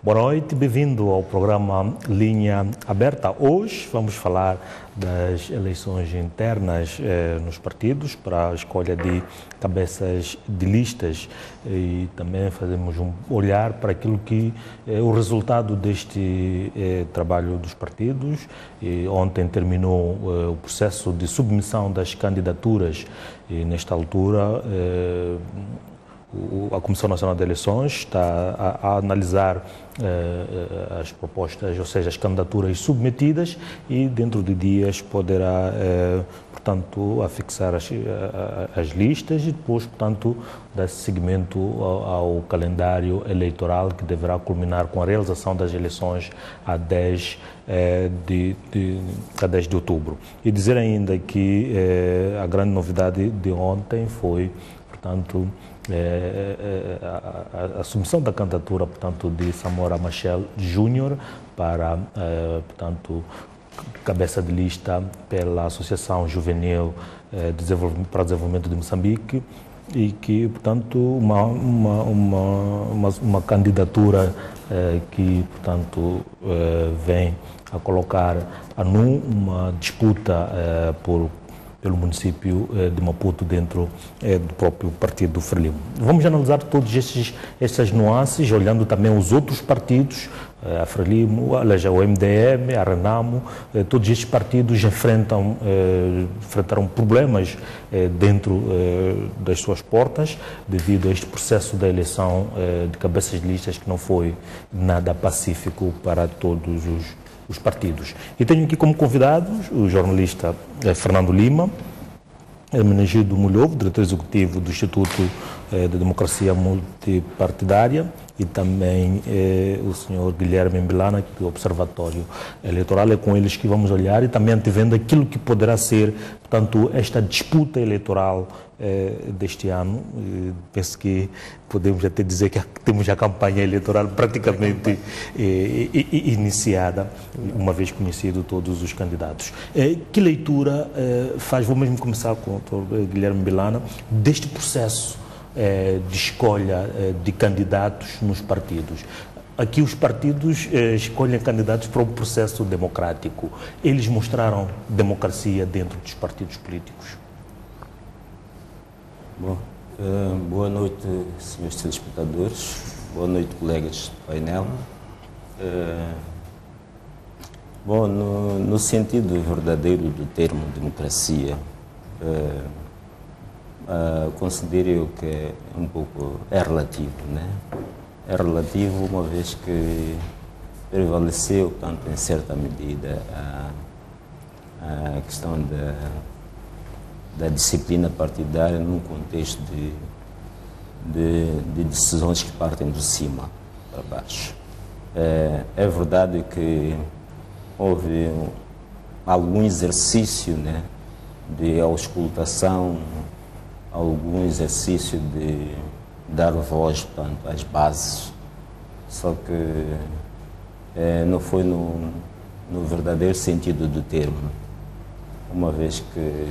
Boa noite, bem-vindo ao programa Linha Aberta. Hoje vamos falar das eleições internas nos partidos para a escolha de cabeças de listas e também fazemos um olhar para aquilo que é o resultado deste trabalho dos partidos. E ontem terminou o processo de submissão das candidaturas e nesta altura a Comissão Nacional de Eleições está a analisar as propostas, ou seja, as candidaturas submetidas e dentro de dias poderá, portanto, afixar as listas e depois, portanto, dar seguimento ao calendário eleitoral que deverá culminar com a realização das eleições a 10 de outubro. E dizer ainda que a grande novidade de ontem foi, portanto, a submissão da candidatura, portanto, de Samora Machel Júnior para, portanto, cabeça de lista pela Associação Juvenil para o Desenvolvimento de Moçambique e que, portanto, uma candidatura que, portanto, vem a colocar a NU uma disputa pelo município de Maputo dentro do próprio partido do Frelimo. Vamos analisar todas essas nuances, olhando também os outros partidos, a Frelimo, aliás, o MDM, a Renamo, todos estes partidos enfrentaram problemas dentro das suas portas devido a este processo da eleição de cabeças de listas que não foi nada pacífico para todos os partidos. E tenho aqui como convidados o jornalista Fernando Lima, Hermenegildo Mulhovo, diretor executivo do Instituto de Democracia Multipartidária, e também o senhor Guilherme Milana, do Observatório Eleitoral. É com eles que vamos olhar e também antevendo aquilo que poderá ser, portanto, esta disputa eleitoral deste ano. Penso que podemos até dizer que temos a campanha eleitoral praticamente iniciada, uma vez conhecido todos os candidatos. Que leitura faz, vou mesmo começar com o Dr. Guilherme Milana, deste processo de escolha de candidatos nos partidos? Aqui os partidos escolhem candidatos para um processo democrático. Eles mostraram democracia dentro dos partidos políticos? Bom, boa noite, senhores telespectadores, boa noite, colegas do painel. Bom, no sentido verdadeiro do termo democracia, considero eu que é relativo, né? É relativo uma vez que prevaleceu, tanto em certa medida, a questão da disciplina partidária num contexto de decisões que partem de cima para baixo. É verdade que houve algum exercício, né, de auscultação, algum exercício de dar voz, portanto, às bases, só que não foi no verdadeiro sentido do termo, uma vez que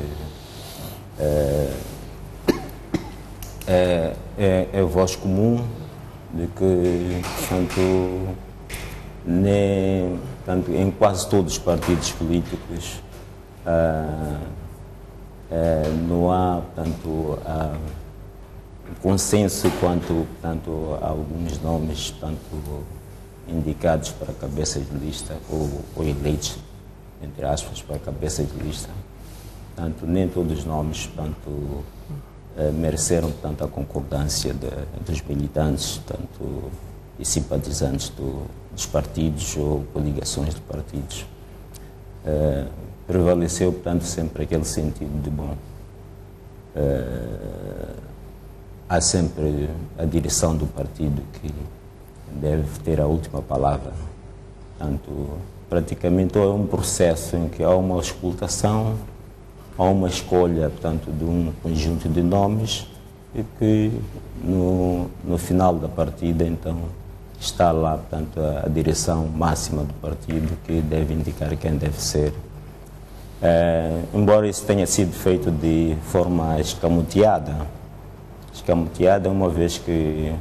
é voz comum de que, tanto em quase todos os partidos políticos não há, portanto, consenso quanto, portanto, a alguns nomes, portanto, indicados para cabeças de lista ou eleitos, entre aspas, para cabeças de lista. Portanto, nem todos os nomes, portanto, mereceram, portanto, a concordância dos militantes, portanto, e simpatizantes dos partidos ou coligações de partidos. Prevaleceu, portanto, sempre aquele sentido de, bom, há sempre a direção do partido que deve ter a última palavra. Portanto, praticamente é um processo em que há uma auscultação, há uma escolha, portanto, de um conjunto de nomes e que no final da partida, então, está lá, portanto, a direção máxima do partido que deve indicar quem deve ser. Embora isso tenha sido feito de forma escamoteada, uma vez que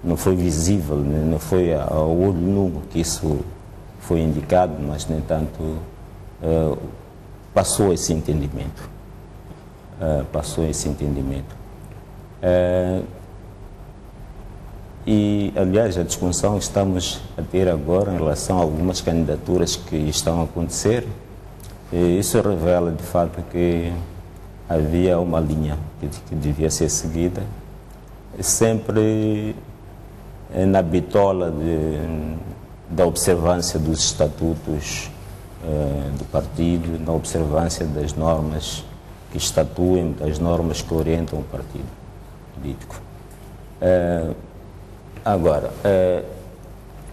não foi visível, não foi ao olho nu que isso foi indicado, mas, no entanto, passou esse entendimento. Passou esse entendimento. E, aliás, a discussão que estamos a ter agora em relação a algumas candidaturas que estão a acontecer, isso revela, de fato, que havia uma linha que devia ser seguida, sempre na bitola da observância dos estatutos do partido, na observância das normas que estatuem, das normas que orientam o partido político. Agora,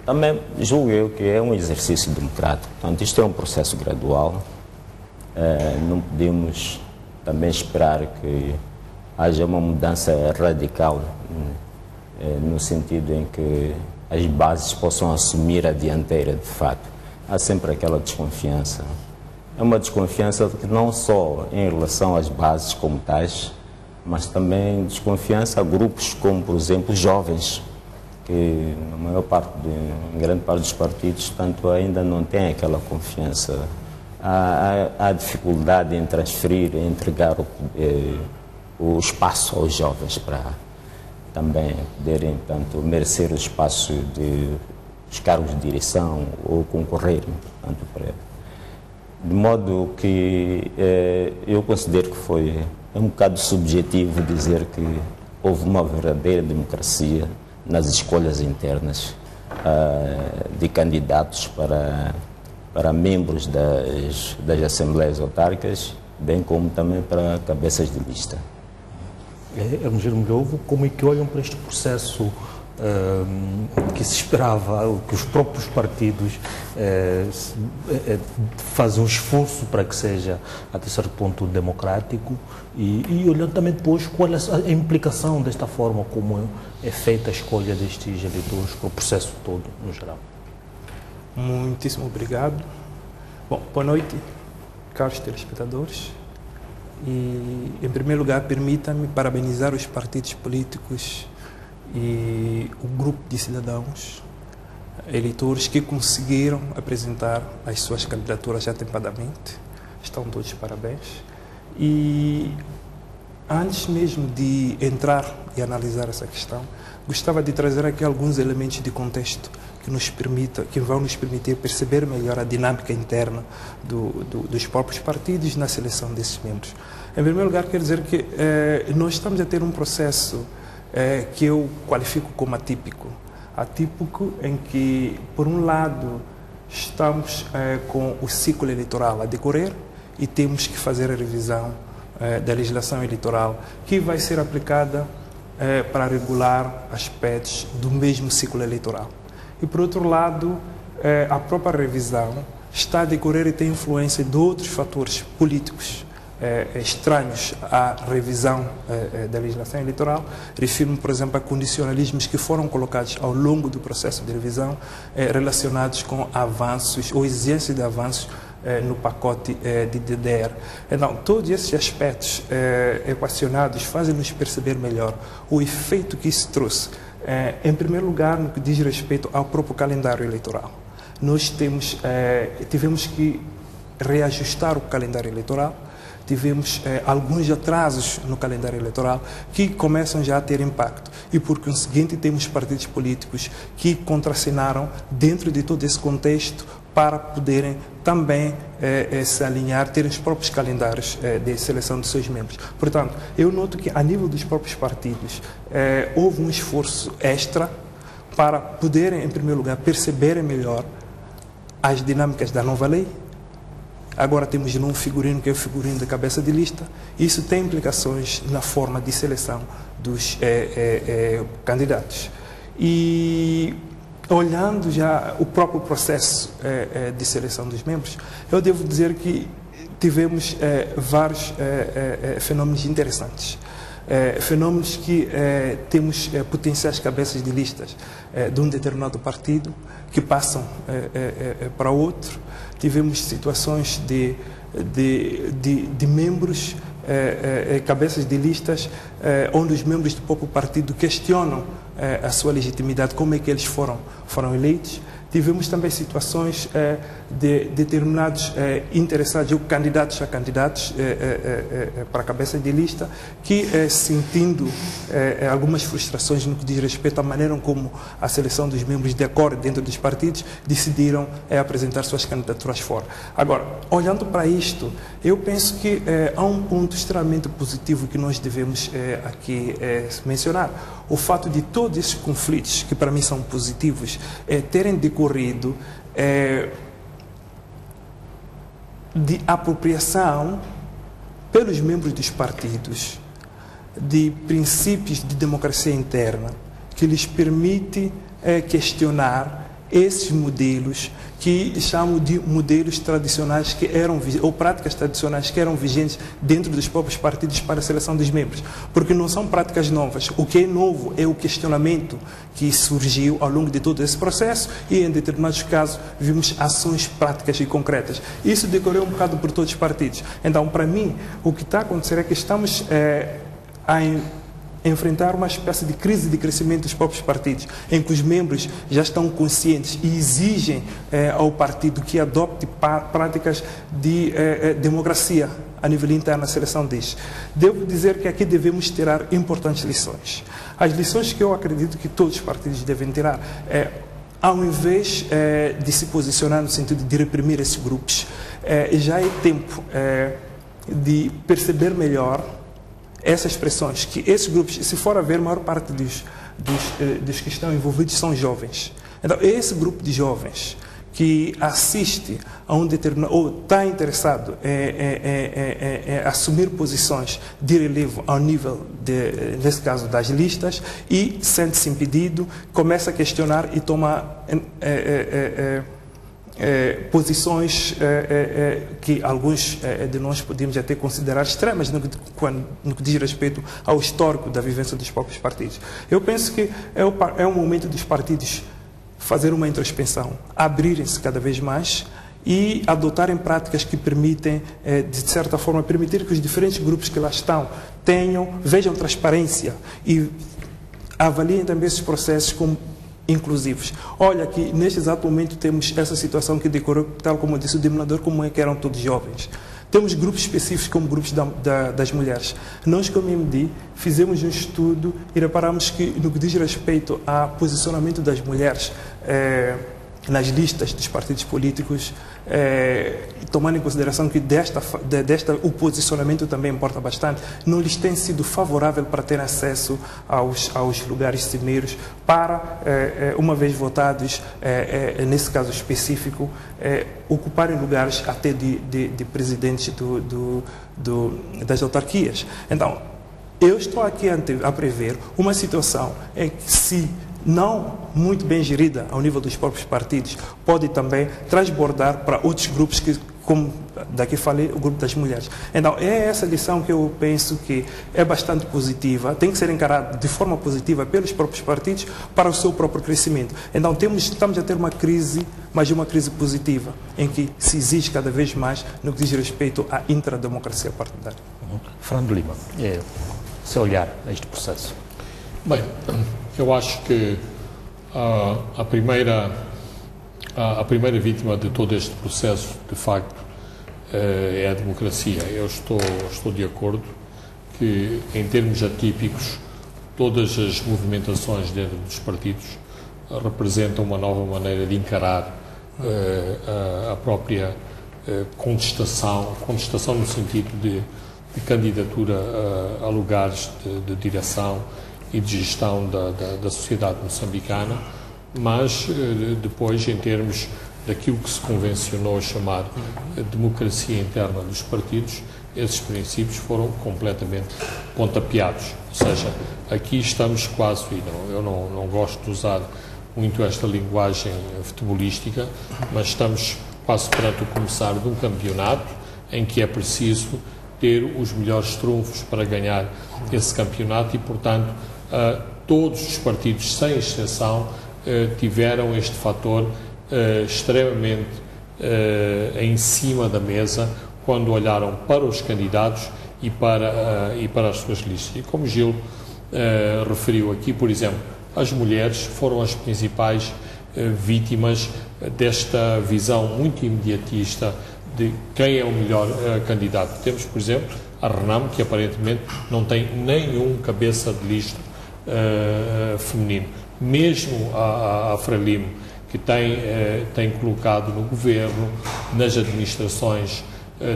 também julgo eu que é um exercício democrático. Portanto, isto é um processo gradual. Não podemos também esperar que haja uma mudança radical, no sentido em que as bases possam assumir a dianteira, de fato. Há sempre aquela desconfiança. É uma desconfiança que não só em relação às bases como tais, mas também desconfiança a grupos como, por exemplo, jovens, que na maior parte, em grande parte dos partidos, tanto ainda não têm aquela confiança. Há dificuldade em transferir, em entregar o espaço aos jovens para também poderem, tanto, merecer o espaço dos cargos de direção ou concorrerem, portanto, para ele. De modo que eu considero que é um bocado subjetivo dizer que houve uma verdadeira democracia nas escolhas internas de candidatos para membros das assembleias autárquicas, bem como também para cabeças de lista. Hermogênio Milhovo, como é que olham para este processo que se esperava, que os próprios partidos fazem um esforço para que seja, até certo ponto, democrático, e olhando também depois qual é a implicação desta forma como é feita a escolha destes eleitores para o processo todo, no geral? Muitíssimo obrigado. Bom, boa noite, caros telespectadores. E, em primeiro lugar, permita-me parabenizar os partidos políticos e o grupo de cidadãos, eleitores que conseguiram apresentar as suas candidaturas atempadamente. Estão todos de parabéns. E antes mesmo de entrar e analisar essa questão, gostava de trazer aqui alguns elementos de contexto que vão nos permitir perceber melhor a dinâmica interna dos próprios partidos na seleção desses membros. Em primeiro lugar, quero dizer que nós estamos a ter um processo que eu qualifico como atípico. Atípico em que, por um lado, estamos com o ciclo eleitoral a decorrer e temos que fazer a revisão da legislação eleitoral que vai ser aplicada para regular aspectos do mesmo ciclo eleitoral. E, por outro lado, a própria revisão está a decorrer e tem influência de outros fatores políticos estranhos à revisão da legislação eleitoral. Refiro-me, por exemplo, a condicionalismos que foram colocados ao longo do processo de revisão relacionados com avanços ou exigências de avanços no pacote de DDR. Então, todos esses aspectos equacionados fazem-nos perceber melhor o efeito que isso trouxe. Em primeiro lugar, no que diz respeito ao próprio calendário eleitoral. Nós tivemos que reajustar o calendário eleitoral, tivemos alguns atrasos no calendário eleitoral que começam já a ter impacto. E, por conseguinte, temos partidos políticos que contracenaram dentro de todo esse contexto para poderem também se alinhar, ter os próprios calendários de seleção de seus membros. Portanto, eu noto que, a nível dos próprios partidos, houve um esforço extra para poderem, em primeiro lugar, perceberem melhor as dinâmicas da nova lei. Agora temos de novo um figurino, que é o figurino da cabeça de lista. Isso tem implicações na forma de seleção dos candidatos. E, olhando já o próprio processo de seleção dos membros, eu devo dizer que tivemos vários fenômenos interessantes. Fenômenos que temos potenciais cabeças de listas de um determinado partido que passam para outro. Tivemos situações de membros cabeças de listas onde os membros do próprio partido questionam a sua legitimidade, como é que eles foram eleitos. Tivemos também situações de determinados interessados ou candidatos a candidatos para a cabeça de lista que, sentindo algumas frustrações no que diz respeito à maneira como a seleção dos membros decorre dentro dos partidos, decidiram apresentar suas candidaturas fora. Agora, olhando para isto, eu penso que há um ponto extremamente positivo que nós devemos aqui mencionar. O fato de todos esses conflitos, que para mim são positivos, terem decorrido de apropriação pelos membros dos partidos de princípios de democracia interna que lhes permite questionar esses modelos que chamam de modelos tradicionais que eram, ou práticas tradicionais que eram vigentes dentro dos próprios partidos para a seleção dos membros, porque não são práticas novas. O que é novo é o questionamento que surgiu ao longo de todo esse processo e, em determinados casos, vimos ações práticas e concretas. Isso decorreu um bocado por todos os partidos. Então, para mim, o que está a acontecer é que estamos a enfrentar uma espécie de crise de crescimento dos próprios partidos, em que os membros já estão conscientes e exigem ao partido que adopte práticas de democracia a nível interno, a seleção diz. Devo dizer que aqui devemos tirar importantes lições. As lições que eu acredito que todos os partidos devem tirar ao invés de se posicionar no sentido de reprimir esses grupos, já é tempo de perceber melhor essas pressões, que esses grupos, se for a ver, a maior parte dos que estão envolvidos são jovens. Então, esse grupo de jovens que assiste a um determinado, ou está interessado em assumir posições de relevo ao nível, nesse caso, das listas, e sente-se impedido, começa a questionar e toma posições que alguns de nós podemos até considerar extremas no que diz respeito ao histórico da vivência dos próprios partidos. Eu penso que é um momento dos partidos fazer uma introspecção, abrirem-se cada vez mais e adotarem práticas que permitem, de certa forma, permitir que os diferentes grupos que lá estão vejam transparência e avaliem também esses processos como inclusivos. Olha que neste exato momento temos essa situação que decorreu, tal como eu disse, o denominador comum é que eram todos jovens. Temos grupos específicos como grupos das mulheres. Nós, como MD, fizemos um estudo e reparamos que no que diz respeito ao posicionamento das mulheres nas listas dos partidos políticos, tomando em consideração que o posicionamento também importa bastante, não lhes tem sido favorável para ter acesso aos lugares cimeiros para, uma vez votados, nesse caso específico, ocuparem lugares até de presidentes das autarquias. Então, eu estou aqui a prever uma situação em que, se não muito bem gerida ao nível dos próprios partidos, pode também transbordar para outros grupos que, como daqui falei, o grupo das mulheres. Então, é essa lição que eu penso que é bastante positiva, tem que ser encarada de forma positiva pelos próprios partidos para o seu próprio crescimento. Então, estamos a ter uma crise, mas uma crise positiva, em que se exige cada vez mais no que diz respeito à intrademocracia partidária. Fernando Lima, seu olhar a este processo. Bem, eu acho que a primeira vítima de todo este processo, de facto, é a democracia. Eu estou de acordo que, em termos atípicos, todas as movimentações dentro dos partidos representam uma nova maneira de encarar a própria contestação no sentido de candidatura a lugares de direção e de gestão da sociedade moçambicana, mas depois, em termos daquilo que se convencionou chamar democracia interna dos partidos, esses princípios foram completamente pontapeados. Ou seja, aqui estamos quase, eu não gosto de usar muito esta linguagem futebolística, mas estamos quase perante o começar de um campeonato em que é preciso ter os melhores trunfos para ganhar esse campeonato e, portanto, todos os partidos, sem exceção, tiveram este fator extremamente em cima da mesa quando olharam para os candidatos e para as suas listas. E como Gil referiu aqui, por exemplo, as mulheres foram as principais vítimas desta visão muito imediatista de quem é o melhor candidato. Temos, por exemplo, a Renamo, que aparentemente não tem nenhum cabeça de lista feminino. Mesmo a Frelimo, que tem colocado no governo, nas administrações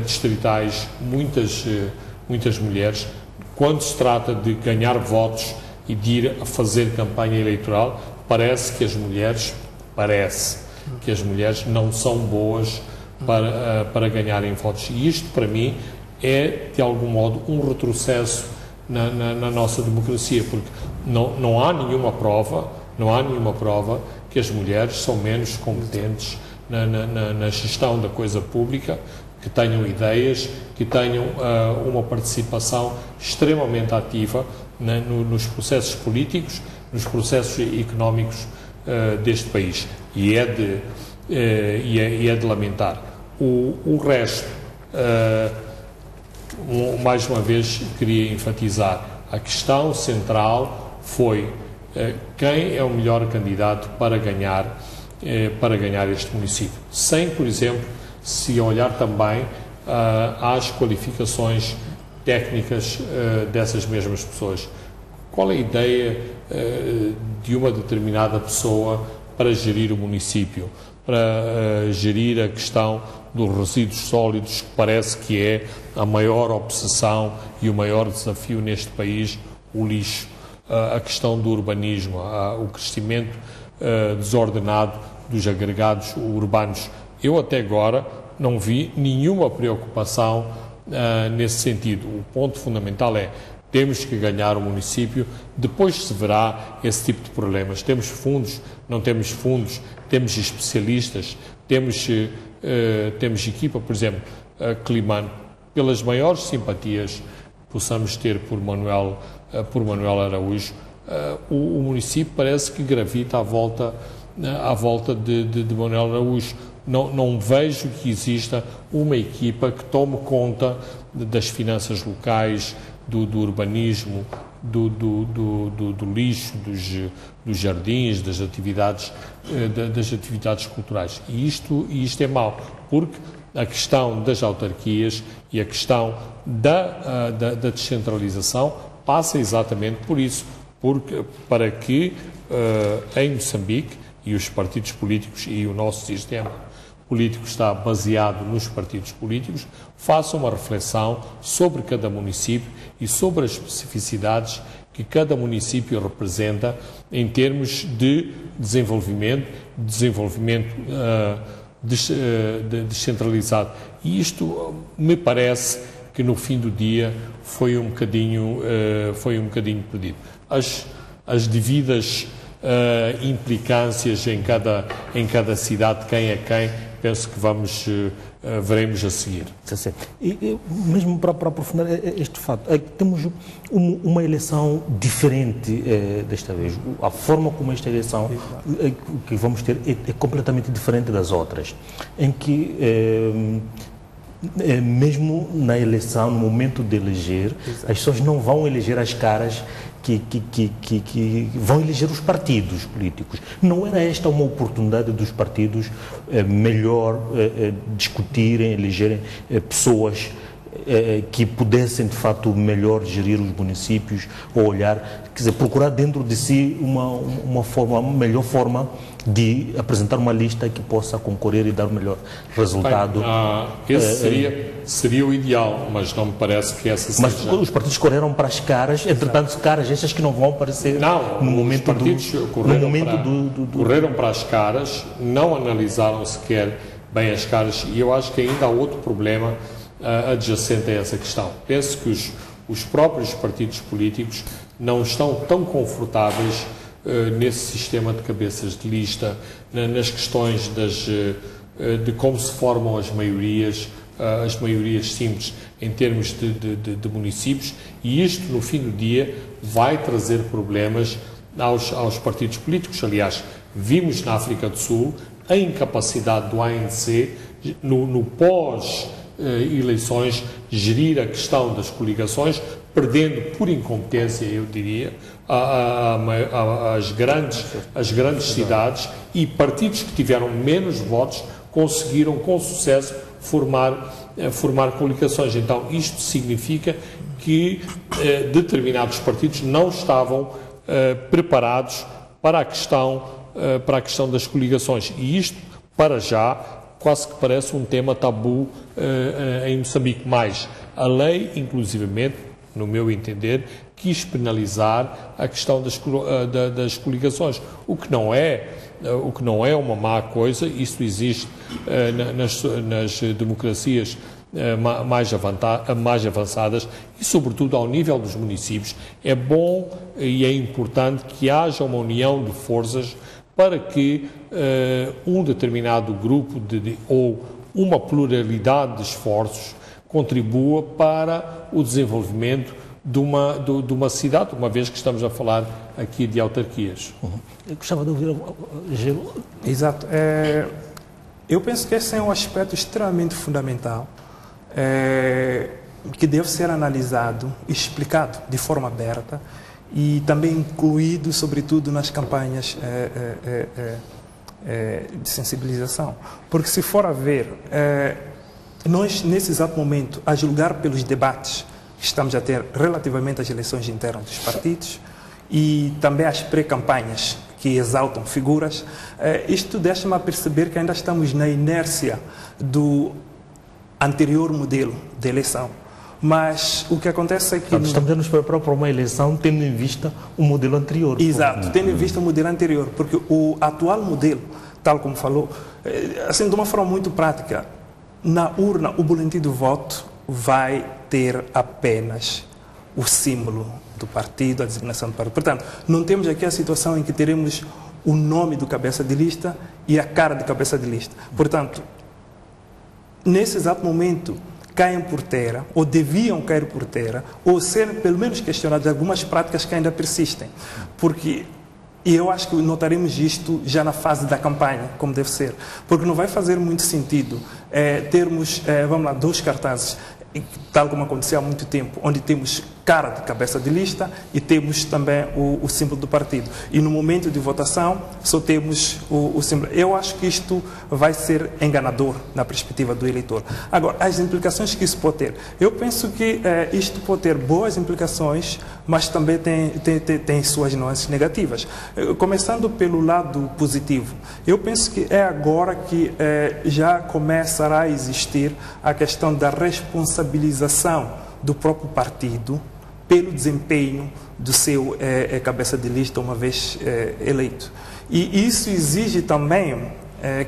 distritais, muitas mulheres. Quando se trata de ganhar votos e de ir a fazer campanha eleitoral, parece que as mulheres não são boas para ganharem votos. E isto, para mim, é, de algum modo, um retrocesso na nossa democracia, porque não há nenhuma prova que as mulheres são menos competentes na gestão da coisa pública, que tenham ideias, que tenham uma participação extremamente ativa nos processos políticos, nos processos económicos deste país. E é de lamentar. O resto, mais uma vez, queria enfatizar, a questão central foi quem é o melhor candidato para ganhar este município. Sem, por exemplo, se olhar também às qualificações técnicas dessas mesmas pessoas. Qual é a ideia de uma determinada pessoa para gerir o município, para gerir a questão dos resíduos sólidos, que parece que é a maior obsessão e o maior desafio neste país, o lixo, a questão do urbanismo, o crescimento desordenado dos agregados urbanos. Eu até agora não vi nenhuma preocupação nesse sentido. O ponto fundamental é: temos que ganhar o município, depois se verá esse tipo de problemas. Temos fundos, não temos fundos, temos especialistas, temos equipa, por exemplo, Climano, pelas maiores simpatias que possamos ter por Manuel Araújo, o município parece que gravita à volta de Manuel Araújo. Não vejo que exista uma equipa que tome conta das finanças locais, do urbanismo, do lixo, dos jardins, das atividades culturais. E isto é mau, porque a questão das autarquias e a questão da descentralização passa exatamente por isso, para que em Moçambique, e os partidos políticos e o nosso sistema político está baseado nos partidos políticos, façam uma reflexão sobre cada município e sobre as especificidades que cada município representa em termos de desenvolvimento descentralizado. E isto me parece que no fim do dia foi um bocadinho perdido. As devidas implicâncias em cada cidade, quem é quem, penso que veremos a seguir. E mesmo para aprofundar este fato, temos uma eleição diferente desta vez. A forma como esta eleição que vamos ter é completamente diferente das outras, em que mesmo na eleição, no momento de eleger, as pessoas não vão eleger as caras que vão eleger os partidos políticos. Não era esta uma oportunidade dos partidos melhor discutirem, elegerem pessoas que pudessem, de fato, melhor gerir os municípios, ou olhar, quer dizer, procurar dentro de si uma melhor forma de apresentar uma lista que possa concorrer e dar o melhor resultado. Esse seria o ideal, mas não me parece que essa seja... Mas os partidos correram para as caras, entretanto, caras estas que não vão aparecer no momento os partidos correram para as caras, não analisaram sequer bem as caras, e eu acho que ainda há outro problema adjacente a essa questão. Penso que os próprios partidos políticos não estão tão confortáveis nesse sistema de cabeças de lista, nas questões de como se formam as maiorias simples em termos de municípios, e isto, no fim do dia, vai trazer problemas aos partidos políticos. Aliás, vimos na África do Sul a incapacidade do ANC, no pós eleições, gerir a questão das coligações, perdendo por incompetência, eu diria, as grandes cidades, e partidos que tiveram menos votos conseguiram com sucesso formar coligações. Então isto significa que determinados partidos não estavam preparados para a questão das coligações, e isto para já quase que parece um tema tabu em Moçambique. Mas a lei, inclusivamente, no meu entender, quis penalizar a questão das coligações, o que não é uma má coisa. Isso existe nas democracias mais avançadas, e sobretudo ao nível dos municípios. É bom e é importante que haja uma união de forças para que um determinado grupo ou uma pluralidade de esforços contribua para o desenvolvimento de uma cidade, uma vez que estamos a falar aqui de autarquias. Eu gostava de ouvir Gelo. Exato. Eu penso que esse é um aspecto extremamente fundamental, que deve ser analisado e explicado de forma aberta e também incluído, sobretudo, nas campanhas de sensibilização. Porque, se for a ver, nós, nesse exato momento, a julgar pelos debates que estamos a ter relativamente às eleições internas dos partidos e também às pré-campanhas que exaltam figuras, isto deixa-me a perceber que ainda estamos na inércia do anterior modelo de eleição. Mas o que acontece é que... Estamos a nos preparar para uma eleição tendo em vista o modelo anterior. Exato, tendo em vista o modelo anterior, porque o atual modelo, tal como falou, assim, de uma forma muito prática, na urna o boletim do voto vai ter apenas o símbolo do partido, a designação do partido. Portanto, não temos aqui a situação em que teremos o nome do cabeça de lista e a cara do cabeça de lista. Portanto, nesse exato momento, caem por terra, ou deviam cair por terra, ou ser pelo menos questionadas algumas práticas que ainda persistem. Porque, e eu acho que notaremos isto já na fase da campanha, como deve ser. Porque não vai fazer muito sentido termos, vamos lá, 2 cartazes, tal como aconteceu há muito tempo, onde temos cara de cabeça de lista e temos também o símbolo do partido. E no momento de votação só temos o símbolo. Eu acho que isto vai ser enganador na perspectiva do eleitor. Agora, as implicações que isso pode ter. Eu penso que isto pode ter boas implicações, mas também tem suas nuances negativas. Começando pelo lado positivo, eu penso que é agora que já começará a existir a questão da responsabilização do próprio partido pelo desempenho do seu cabeça de lista uma vez eleito. E isso exige também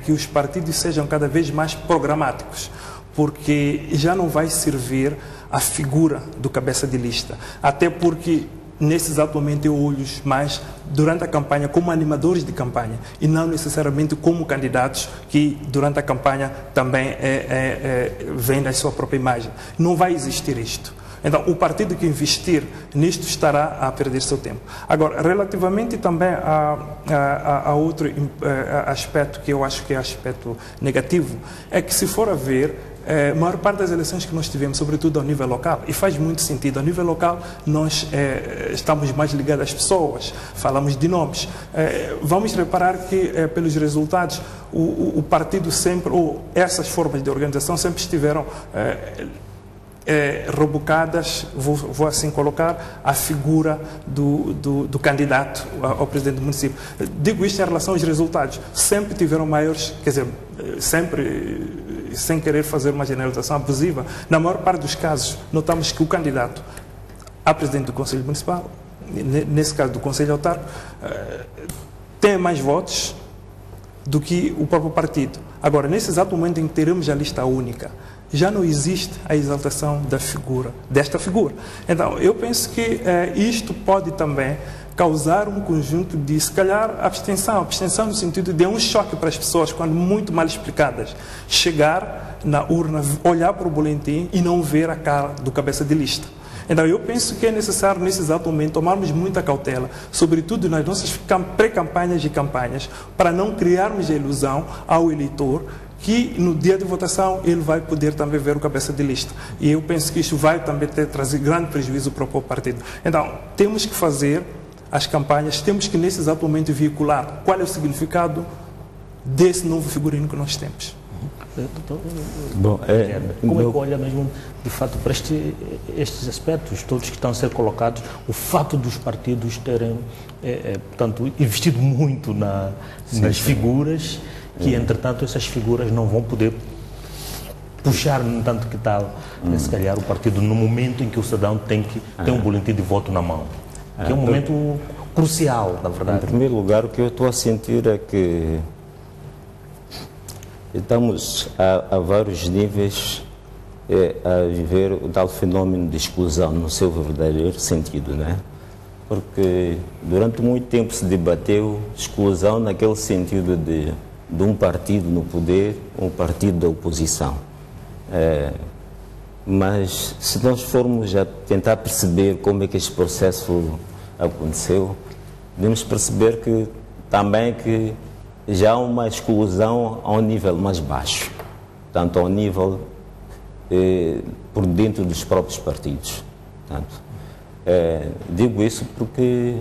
que os partidos sejam cada vez mais programáticos, porque já não vai servir a figura do cabeça de lista, até porque nesse exato momento eu olho mais durante a campanha como animadores de campanha e não necessariamente como candidatos que durante a campanha também vendem a sua própria imagem. Não vai existir isto. Então, o partido que investir nisto estará a perder seu tempo. Agora, relativamente também a outro aspecto que eu acho que é aspecto negativo, é que, se for a ver, a maior parte das eleições que nós tivemos, sobretudo ao nível local, e faz muito sentido, ao nível local nós estamos mais ligados às pessoas, falamos de nomes. Vamos reparar que, pelos resultados, o partido sempre, ou essas formas de organização sempre estiveram rebocadas, vou assim colocar, a figura do candidato ao presidente do município. Digo isto em relação aos resultados. Sempre tiveram maiores, quer dizer, sempre, sem querer fazer uma generalização abusiva, na maior parte dos casos, notamos que o candidato a presidente do Conselho Municipal, nesse caso do Conselho Autárquico, tem mais votos do que o próprio partido. Agora, nesse exato momento em que teremos a lista única, já não existe a exaltação desta figura. Então, eu penso que isto pode também causar um conjunto de, se calhar, abstenção no sentido de um choque para as pessoas, quando muito mal explicadas, chegar na urna, olhar para o boletim e não ver a cara do cabeça de lista. Então, eu penso que é necessário, nesse exato momento, tomarmos muita cautela, sobretudo nas nossas pré-campanhas e campanhas, para não criarmos a ilusão ao eleitor que no dia de votação ele vai poder também ver o cabeça de lista. E eu penso que isso vai também trazer grande prejuízo para o próprio partido. Então, temos que fazer as campanhas, temos que nesse exato momento veicular qual é o significado desse novo figurino que nós temos. Bom, como é que olha mesmo, de fato, para estes aspectos todos que estão a ser colocados, o fato dos partidos terem, portanto, investido muito nas figuras, que, entretanto, essas figuras não vão poder puxar, no tanto que tal, se calhar, o partido no momento em que o cidadão tem que ter um boletim de voto na mão, que é um momento crucial, na verdade. Em primeiro lugar, o que eu estou a sentir é que estamos a vários níveis a viver o tal fenómeno de exclusão no seu verdadeiro sentido, né? Porque durante muito tempo se debateu exclusão naquele sentido de um partido no poder, um partido da oposição. Mas se nós formos a tentar perceber como é que este processo aconteceu, devemos perceber que também que já há uma exclusão a um nível mais baixo, tanto ao nível por dentro dos próprios partidos. Portanto, digo isso porque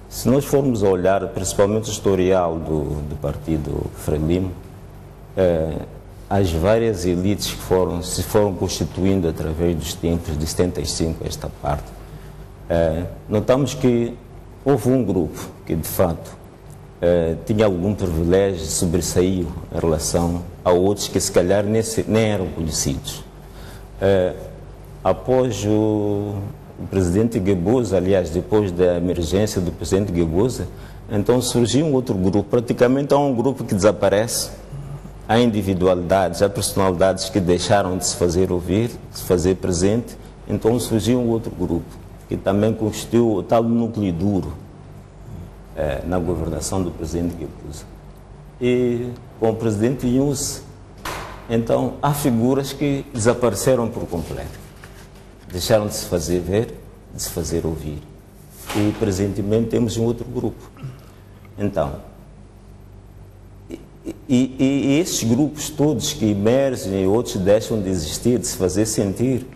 se nós formos a olhar principalmente o historial do partido Frelimo, as várias elites que se foram constituindo através dos tempos de 75 a esta parte, notamos que houve um grupo que de fato tinha algum privilégio, sobressaiu em relação a outros que se calhar nem eram conhecidos. Após o presidente Guebuza, aliás, depois da emergência do presidente Guebuza, então surgiu um outro grupo, praticamente há um grupo que desaparece, há individualidades, há personalidades que deixaram de se fazer ouvir, de se fazer presente, então surgiu um outro grupo, que também constituiu o tal núcleo duro na governação do presidente Guebuza. E com o presidente Yunus, então há figuras que desapareceram por completo, deixaram de se fazer ver, de se fazer ouvir. E presentemente temos um outro grupo. Então, e esses grupos todos que emergem e outros deixam de existir, de se fazer sentir,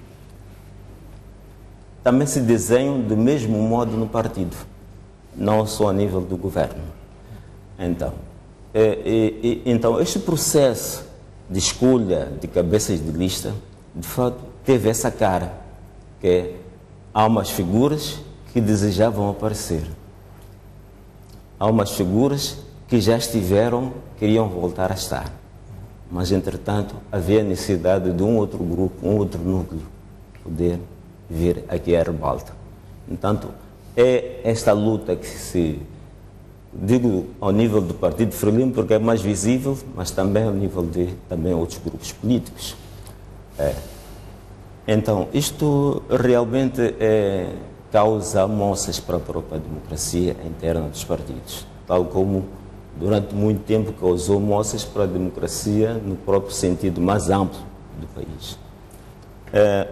também se desenham do mesmo modo no partido, não só a nível do governo. Então, este processo de escolha de cabeças de lista, de fato, teve essa cara, que há umas figuras que desejavam aparecer, há umas figuras que já estiveram, queriam voltar a estar, mas, entretanto, havia necessidade de um outro grupo, um outro núcleo, poder vir aqui à rebalta. Portanto, é esta luta que se, digo ao nível do Partido Frelimo porque é mais visível, mas também ao nível de também outros grupos políticos. Então, isto realmente causa moças para a própria democracia interna dos partidos, tal como durante muito tempo causou moças para a democracia no próprio sentido mais amplo do país.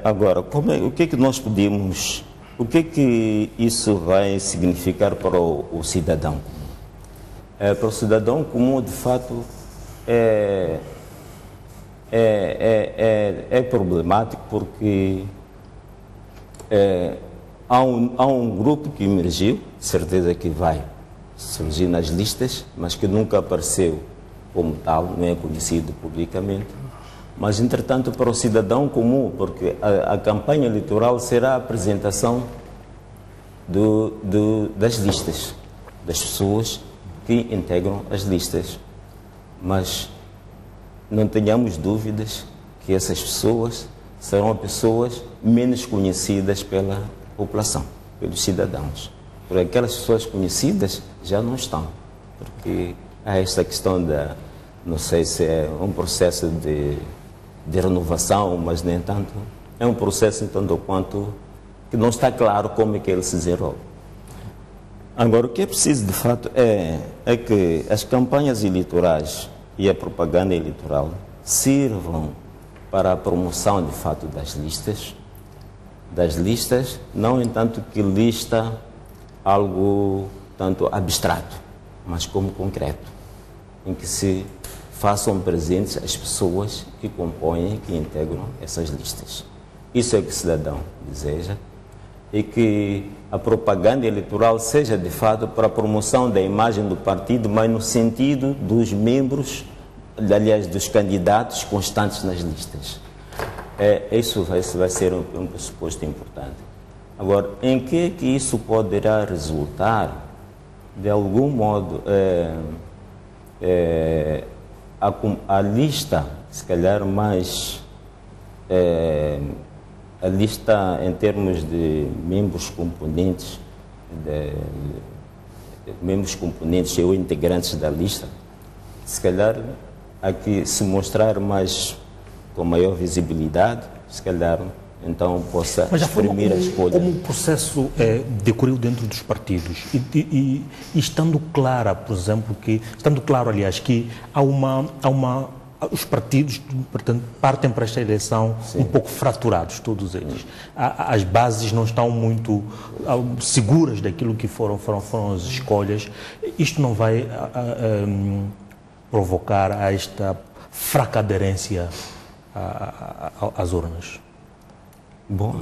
Agora, o que é que nós podemos... O que é que isso vai significar para o cidadão comum? Para o cidadão comum, de fato, é problemático porque há um grupo que emergiu, de certeza que vai surgir nas listas, mas que nunca apareceu como tal, não é conhecido publicamente. Mas, entretanto, para o cidadão comum, porque a campanha eleitoral será a apresentação das listas, das pessoas que integram as listas. Mas não tenhamos dúvidas que essas pessoas serão pessoas menos conhecidas pela população, pelos cidadãos. Porque aquelas pessoas conhecidas já não estão, porque há esta questão não sei se é um processo de renovação, mas nem tanto, é um processo em tanto quanto que não está claro como é que ele se desenrola. Agora, o que é preciso de fato é que as campanhas eleitorais e a propaganda eleitoral sirvam para a promoção de fato das listas, não entanto que lista algo tanto abstrato, mas como concreto, em que se façam presentes as pessoas que compõem, que integram essas listas. Isso é o que o cidadão deseja, e que a propaganda eleitoral seja de fato para a promoção da imagem do partido, mas no sentido dos membros, aliás, dos candidatos constantes nas listas. Isso vai ser um pressuposto importante. Agora, em que isso poderá resultar? De algum modo, a lista, se calhar mais, a lista em termos de membros componentes ou integrantes da lista, se calhar aqui se mostrar mais com maior visibilidade, se calhar então possa exprimir a escolha. Como o processo decorreu dentro dos partidos e estando clara, por exemplo, aliás, que os partidos, portanto, partem para esta eleição um pouco fraturados, todos eles. As bases não estão muito seguras daquilo que foram as escolhas. Isto não vai provocar esta fraca aderência às urnas? Bom,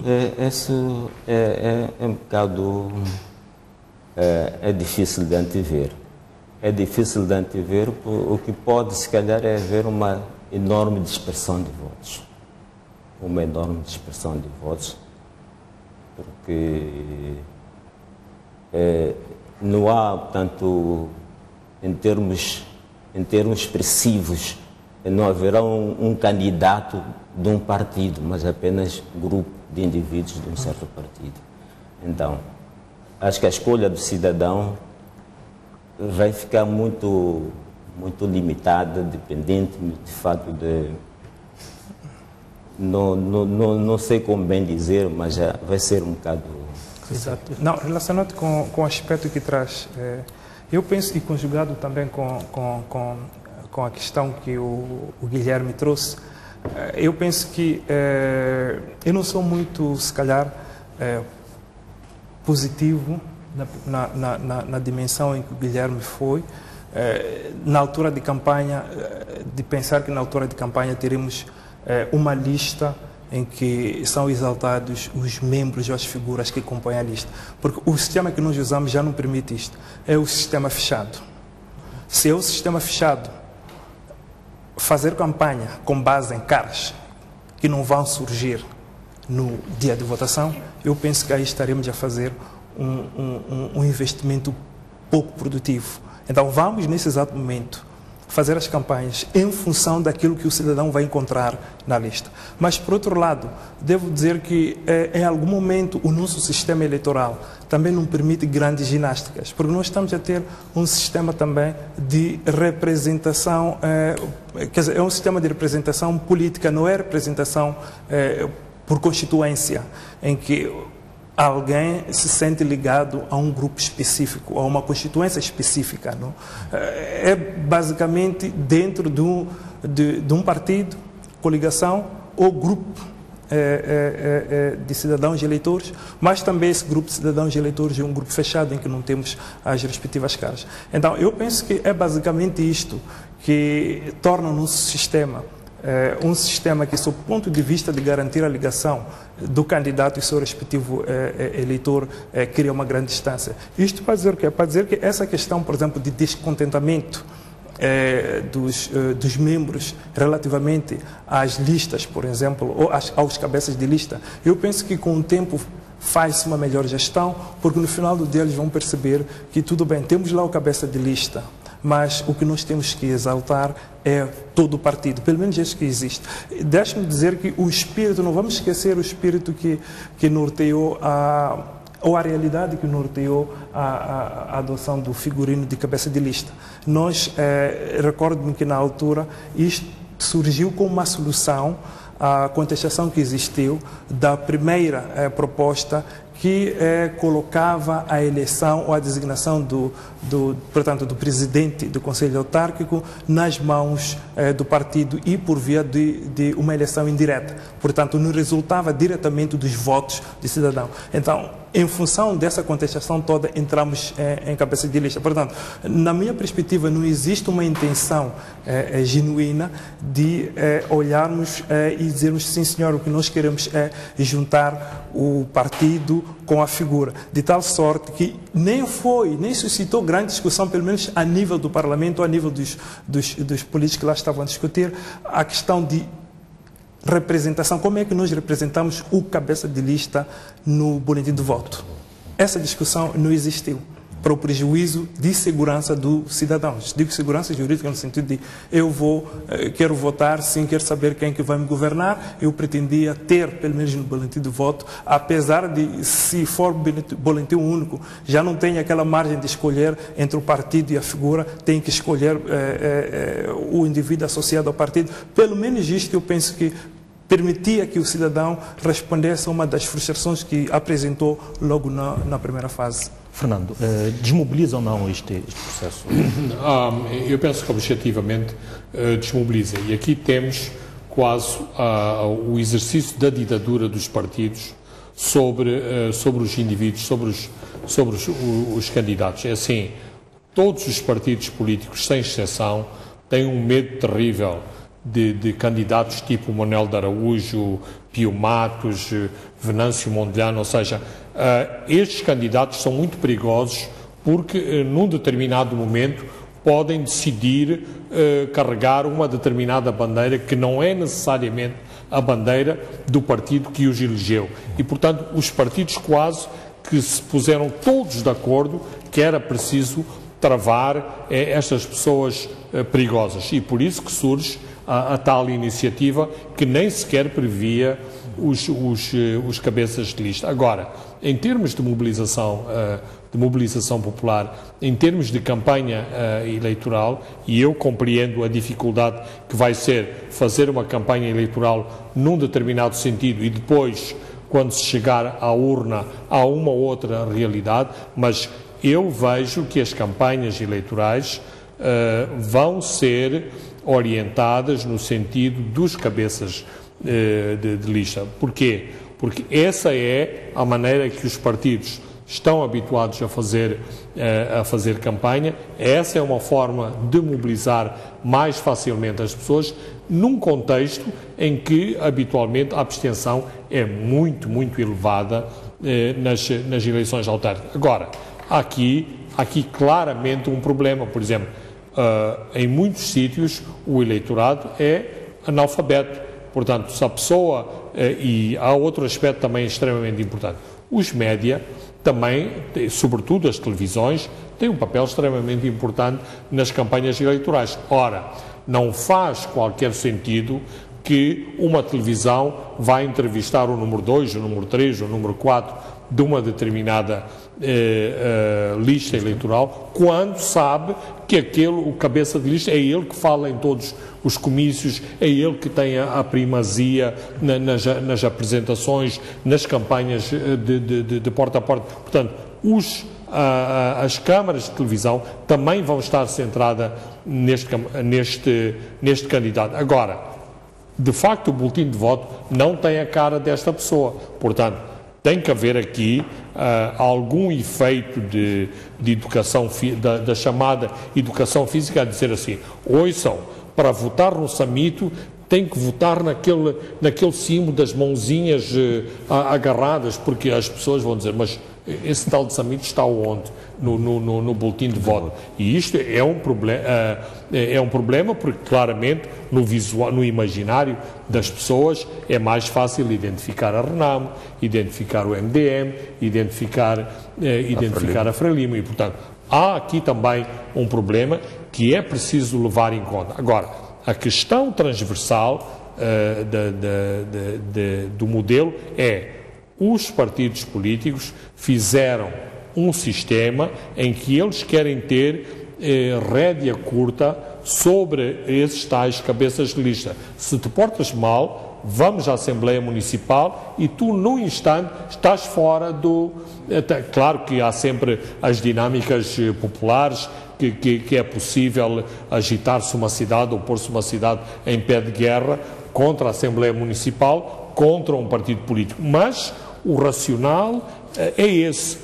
isso é um bocado difícil de antever. É difícil de antever, o que pode, se calhar, é haver uma enorme dispersão de votos. Uma enorme dispersão de votos, porque não há, portanto, em termos expressivos, não haverá um candidato de um partido, mas apenas grupo de indivíduos de um certo partido. Então, acho que a escolha do cidadão vai ficar muito limitada, dependente de fato de... Não sei como bem dizer, mas já vai ser um bocado... Exato. Não, relacionado com o aspecto que traz, eu penso, e conjugado também com a questão que o Guilherme trouxe, eu penso que eu não sou muito, se calhar, positivo na dimensão em que o Guilherme foi, na altura de campanha, de pensar que na altura de campanha teremos uma lista em que são exaltados os membros ou as figuras que compõem a lista. Porque o sistema que nós usamos já não permite isto. É o sistema fechado. Se é o sistema fechado, fazer campanha com base em caras que não vão surgir no dia de votação, eu penso que aí estaremos a fazer um investimento pouco produtivo. Então vamos, nesse exato momento, fazer as campanhas em função daquilo que o cidadão vai encontrar na lista. Mas, por outro lado, devo dizer que em algum momento o nosso sistema eleitoral também não permite grandes ginásticas, porque nós estamos a ter um sistema também de representação, quer dizer, é um sistema de representação política, não é representação por constituência, em que alguém se sente ligado a um grupo específico, a uma constituência específica. Não? É basicamente dentro de um partido, coligação ou grupo de cidadãos e eleitores, mas também esse grupo de cidadãos e eleitores é um grupo fechado em que não temos as respectivas caras. Então, eu penso que é basicamente isto que torna o nosso sistema um sistema que, sob o ponto de vista de garantir a ligação do candidato e seu respectivo eleitor, cria uma grande distância. Isto para dizer o quê? Para dizer que essa questão, por exemplo, de descontentamento dos membros relativamente às listas, por exemplo, ou aos cabeças de lista, eu penso que com o tempo faz-se uma melhor gestão, porque no final do dia eles vão perceber que tudo bem, temos lá o cabeça de lista, mas o que nós temos que exaltar é todo o partido, pelo menos este que existe. Deixe-me dizer que o espírito, não vamos esquecer o espírito que norteou ou a realidade que norteou a adoção do figurino de cabeça de lista. Nós, recordo-me que na altura, isto surgiu como uma solução à contestação que existiu da primeira proposta que colocava a eleição ou a designação portanto, do presidente do Conselho Autárquico nas mãos do partido e por via de uma eleição indireta. Portanto, não resultava diretamente dos votos de cidadão. Então, em função dessa contestação toda, entramos em cabeça de lista. Portanto, na minha perspectiva, não existe uma intenção genuína de olharmos e dizermos, sim senhor, o que nós queremos é juntar o partido com a figura, de tal sorte que nem suscitou grande discussão, pelo menos a nível do Parlamento, a nível dos políticos que lá estavam a discutir, a questão de representação, como é que nós representamos o cabeça de lista no boletim de voto. Essa discussão não existiu, para o prejuízo de segurança dos cidadãos. Digo segurança jurídica no sentido de quero votar, sim, quero saber quem que vai me governar. Eu pretendia ter, pelo menos no boletim de voto, apesar de, se for boletim único, já não tem aquela margem de escolher entre o partido e a figura, tem que escolher o indivíduo associado ao partido. Pelo menos isto eu penso que permitia que o cidadão respondesse a uma das frustrações que apresentou logo na primeira fase. Fernando, desmobiliza ou não este processo? Eu penso que objetivamente desmobiliza. E aqui temos quase o exercício da ditadura dos partidos sobre os indivíduos, sobre os candidatos. É assim, todos os partidos políticos, sem exceção, têm um medo terrível de candidatos tipo Manuel de Araújo, Pio Matos, Venâncio Mondlane, ou seja, estes candidatos são muito perigosos porque num determinado momento podem decidir carregar uma determinada bandeira que não é necessariamente a bandeira do partido que os elegeu. E, portanto, os partidos quase que se puseram todos de acordo que era preciso travar estas pessoas perigosas. E por isso que surge a tal iniciativa que nem sequer previa os cabeças de lista. Agora, em termos de mobilização popular, em termos de campanha eleitoral, e eu compreendo a dificuldade que vai ser fazer uma campanha eleitoral num determinado sentido e depois, quando se chegar à urna, há uma outra realidade, mas eu vejo que as campanhas eleitorais vão ser orientadas no sentido dos cabeças de lista. Porquê? Porque essa é a maneira que os partidos estão habituados a fazer campanha. Essa é uma forma de mobilizar mais facilmente as pessoas num contexto em que habitualmente a abstenção é muito, muito elevada nas eleições autárquicas. Agora, há aqui claramente um problema. Por exemplo, em muitos sítios o eleitorado é analfabeto. Portanto, se a pessoa... e há outro aspecto também extremamente importante. Os média também, sobretudo as televisões, têm um papel extremamente importante nas campanhas eleitorais. Ora, não faz qualquer sentido que uma televisão vá entrevistar o número 2, o número 3, o número 4 de uma determinada lista eleitoral, quando sabe que o cabeça de lista é ele que fala em todos os comícios, é ele que tem a primazia nas apresentações, nas campanhas de porta a porta. Portanto, as câmaras de televisão também vão estar centradas neste candidato. Agora, de facto, o boletim de voto não tem a cara desta pessoa. Portanto, tem que haver aqui algum efeito de educação, da chamada educação física, a dizer assim, ouçam, para votar no Samito tem que votar naquele símbolo das mãozinhas agarradas, porque as pessoas vão dizer, mas esse tal de Samito está onde? No boletim de voto. E isto é um problema porque claramente no imaginário das pessoas é mais fácil identificar a Renamo, identificar o MDM, identificar a Frelimo. E, portanto, há aqui também um problema que é preciso levar em conta. Agora, a questão transversal do modelo é: os partidos políticos fizeram um sistema em que eles querem ter rédea curta sobre esses tais cabeças de lista. Se te portas mal, vamos à Assembleia Municipal e tu, num instante, estás fora do... Claro que há sempre as dinâmicas populares, que é possível agitar-se uma cidade ou pôr-se uma cidade em pé de guerra contra a Assembleia Municipal, contra um partido político. Mas o racional é esse.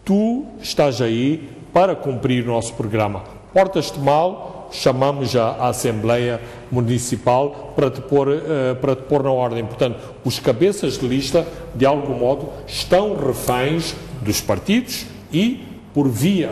Tu estás aí para cumprir o nosso programa. Portas-te mal, chamamos já a Assembleia Municipal para te pôr na ordem. Portanto, os cabeças de lista, de algum modo, estão reféns dos partidos e por via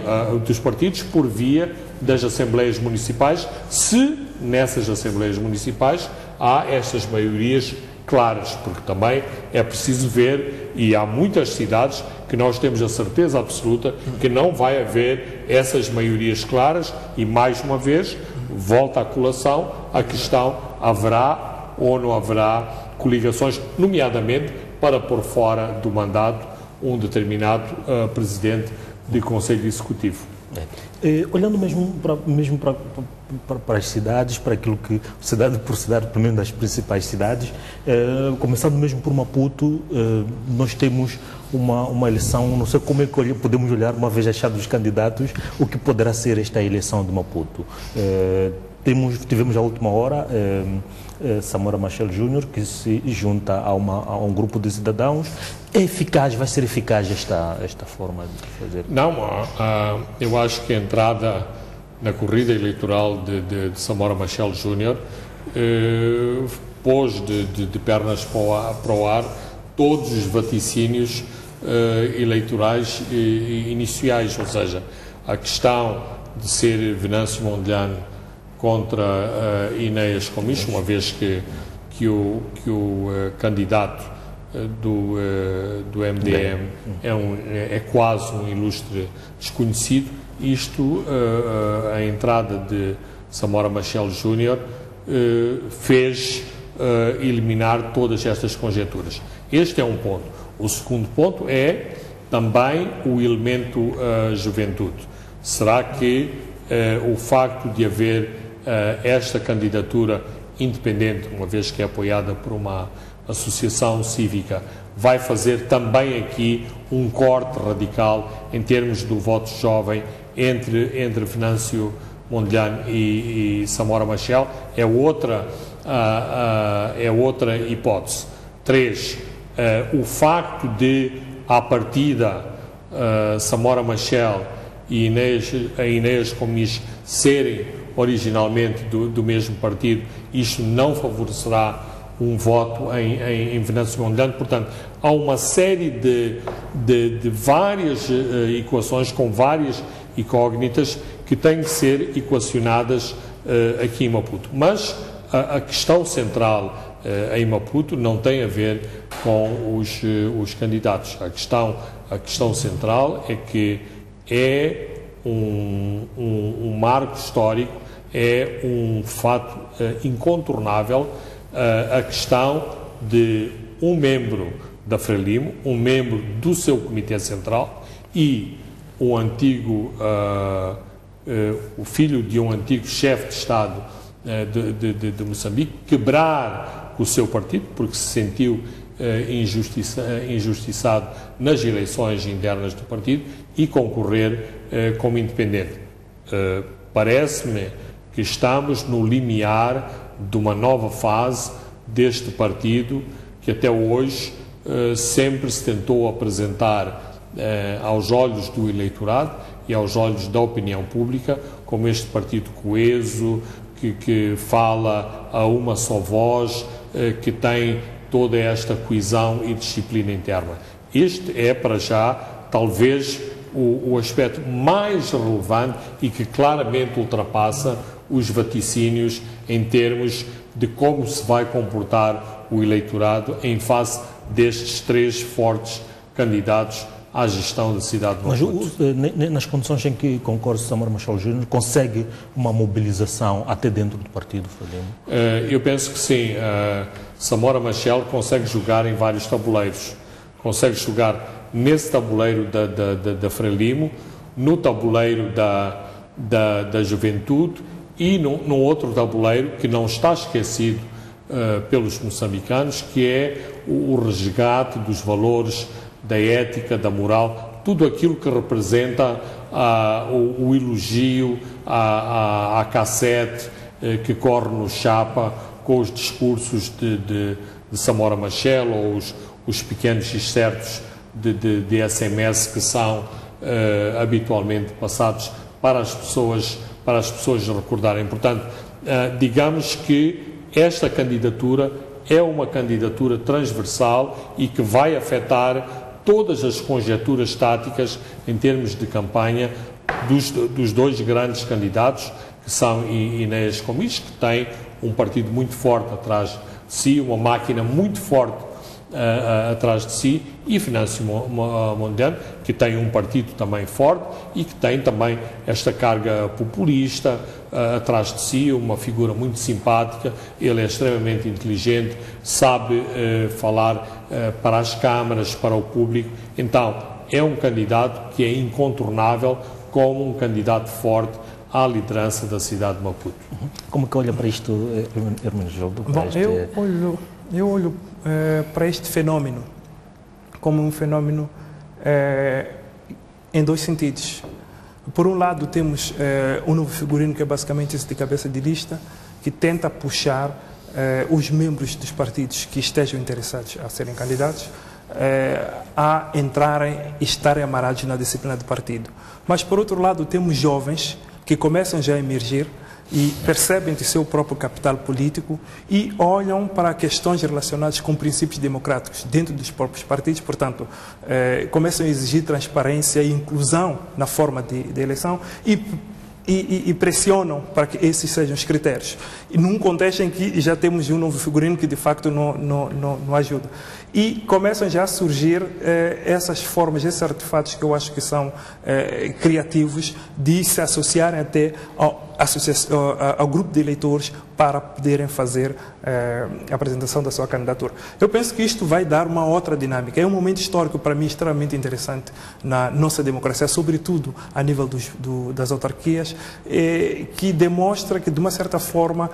das Assembleias Municipais, se nessas Assembleias Municipais há estas maiorias claras, porque também é preciso ver, e há muitas cidades que nós temos a certeza absoluta que não vai haver essas maiorias claras e, mais uma vez, volta à colação a questão: haverá ou não haverá coligações, nomeadamente para pôr fora do mandato um determinado presidente de Conselho Executivo. Olhando mesmo para as cidades, para aquilo que, cidade por cidade, pelo menos das principais cidades, começando mesmo por Maputo, nós temos uma eleição, não sei como é que podemos olhar, uma vez achados os candidatos, o que poderá ser esta eleição de Maputo. Tivemos à última hora Samora Machel Júnior, que se junta a um grupo de cidadãos. É eficaz, vai ser eficaz esta forma de fazer? Não, eu acho que a entrada na corrida eleitoral de Samora Machel Júnior pôs de pernas para o ar todos os vaticínios eleitorais iniciais, ou seja, a questão de ser Venâncio Mondlane contra Inês Comicho, uma vez que o candidato do MDM é quase um ilustre desconhecido. A entrada de Samora Machel Júnior fez eliminar todas estas conjecturas. Este é um ponto. O segundo ponto é também o elemento juventude. Será que o facto de haver esta candidatura independente, uma vez que é apoiada por uma associação cívica, vai fazer também aqui um corte radical em termos do voto jovem entre Venâncio Mondlane e Samora Machel? É outra hipótese. 3. O facto de, à partida, Samora Machel e Inês Comicho serem originalmente do mesmo partido, isto não favorecerá um voto em Venâncio Mondlane. Portanto, há uma série de várias equações com várias incógnitas que têm que ser equacionadas aqui em Maputo. Mas a questão central em Maputo não tem a ver com os candidatos. A questão central é que é um marco histórico, é um fato incontornável, a questão de um membro da Frelimo, um membro do seu Comitê Central e o filho de um antigo chefe de Estado de Moçambique, quebrar o seu partido, porque se sentiu injustiçado nas eleições internas do partido, e concorrer como independente. Parece-me que estamos no limiar de uma nova fase deste partido, que até hoje sempre se tentou apresentar aos olhos do eleitorado e aos olhos da opinião pública como este partido coeso, que fala a uma só voz, que tem toda esta coesão e disciplina interna. Este é, para já, talvez o aspecto mais relevante e que claramente ultrapassa os vaticínios em termos de como se vai comportar o eleitorado em face destes 3 fortes candidatos à gestão da cidade de Maputo. Mas nas condições em que concorre Samora Machel Júnior, consegue uma mobilização até dentro do partido Frelimo? Eu penso que sim. Samora Machel consegue jogar em vários tabuleiros. Consegue jogar nesse tabuleiro da Frelimo, no tabuleiro da juventude e num outro tabuleiro que não está esquecido pelos moçambicanos, que é o resgate dos valores da ética, da moral, tudo aquilo que representa o elogio à cassete que corre no Chapa com os discursos de Samora Machel, ou os pequenos excertos de SMS que são habitualmente passados para as pessoas recordarem. Portanto, digamos que esta candidatura é uma candidatura transversal e que vai afetar todas as conjecturas táticas em termos de campanha dos dois grandes candidatos, que são Inês Comis, que tem um partido muito forte atrás de si, uma máquina muito forte atrás de si, e Venâncio Mondlane, que tem um partido também forte e que tem também esta carga populista atrás de si, uma figura muito simpática. Ele é extremamente inteligente, sabe falar para as câmaras, para o público. Então, é um candidato que é incontornável como um candidato forte à liderança da cidade de Maputo. Como que olha para isto, Hermenegildo? Bom, eu olho para este fenómeno como um fenómeno em dois sentidos. Por um lado, temos um novo figurino, que é basicamente esse de cabeça de lista, que tenta puxar os membros dos partidos que estejam interessados a serem candidatos a entrarem e estarem amarrados na disciplina do partido. Mas, por outro lado, temos jovens que começam já a emergir e percebem o seu próprio capital político e olham para questões relacionadas com princípios democráticos dentro dos próprios partidos. Portanto, começam a exigir transparência e inclusão na forma de eleição e pressionam para que esses sejam os critérios. E num contexto em que já temos um novo figurino que de facto não ajuda. E começam já a surgir essas formas, esses artefatos que eu acho que são criativos de se associarem até ao grupo de eleitores para poderem fazer a apresentação da sua candidatura. Eu penso que isto vai dar uma outra dinâmica. É um momento histórico para mim extremamente interessante na nossa democracia, sobretudo a nível das autarquias, que demonstra que, de uma certa forma,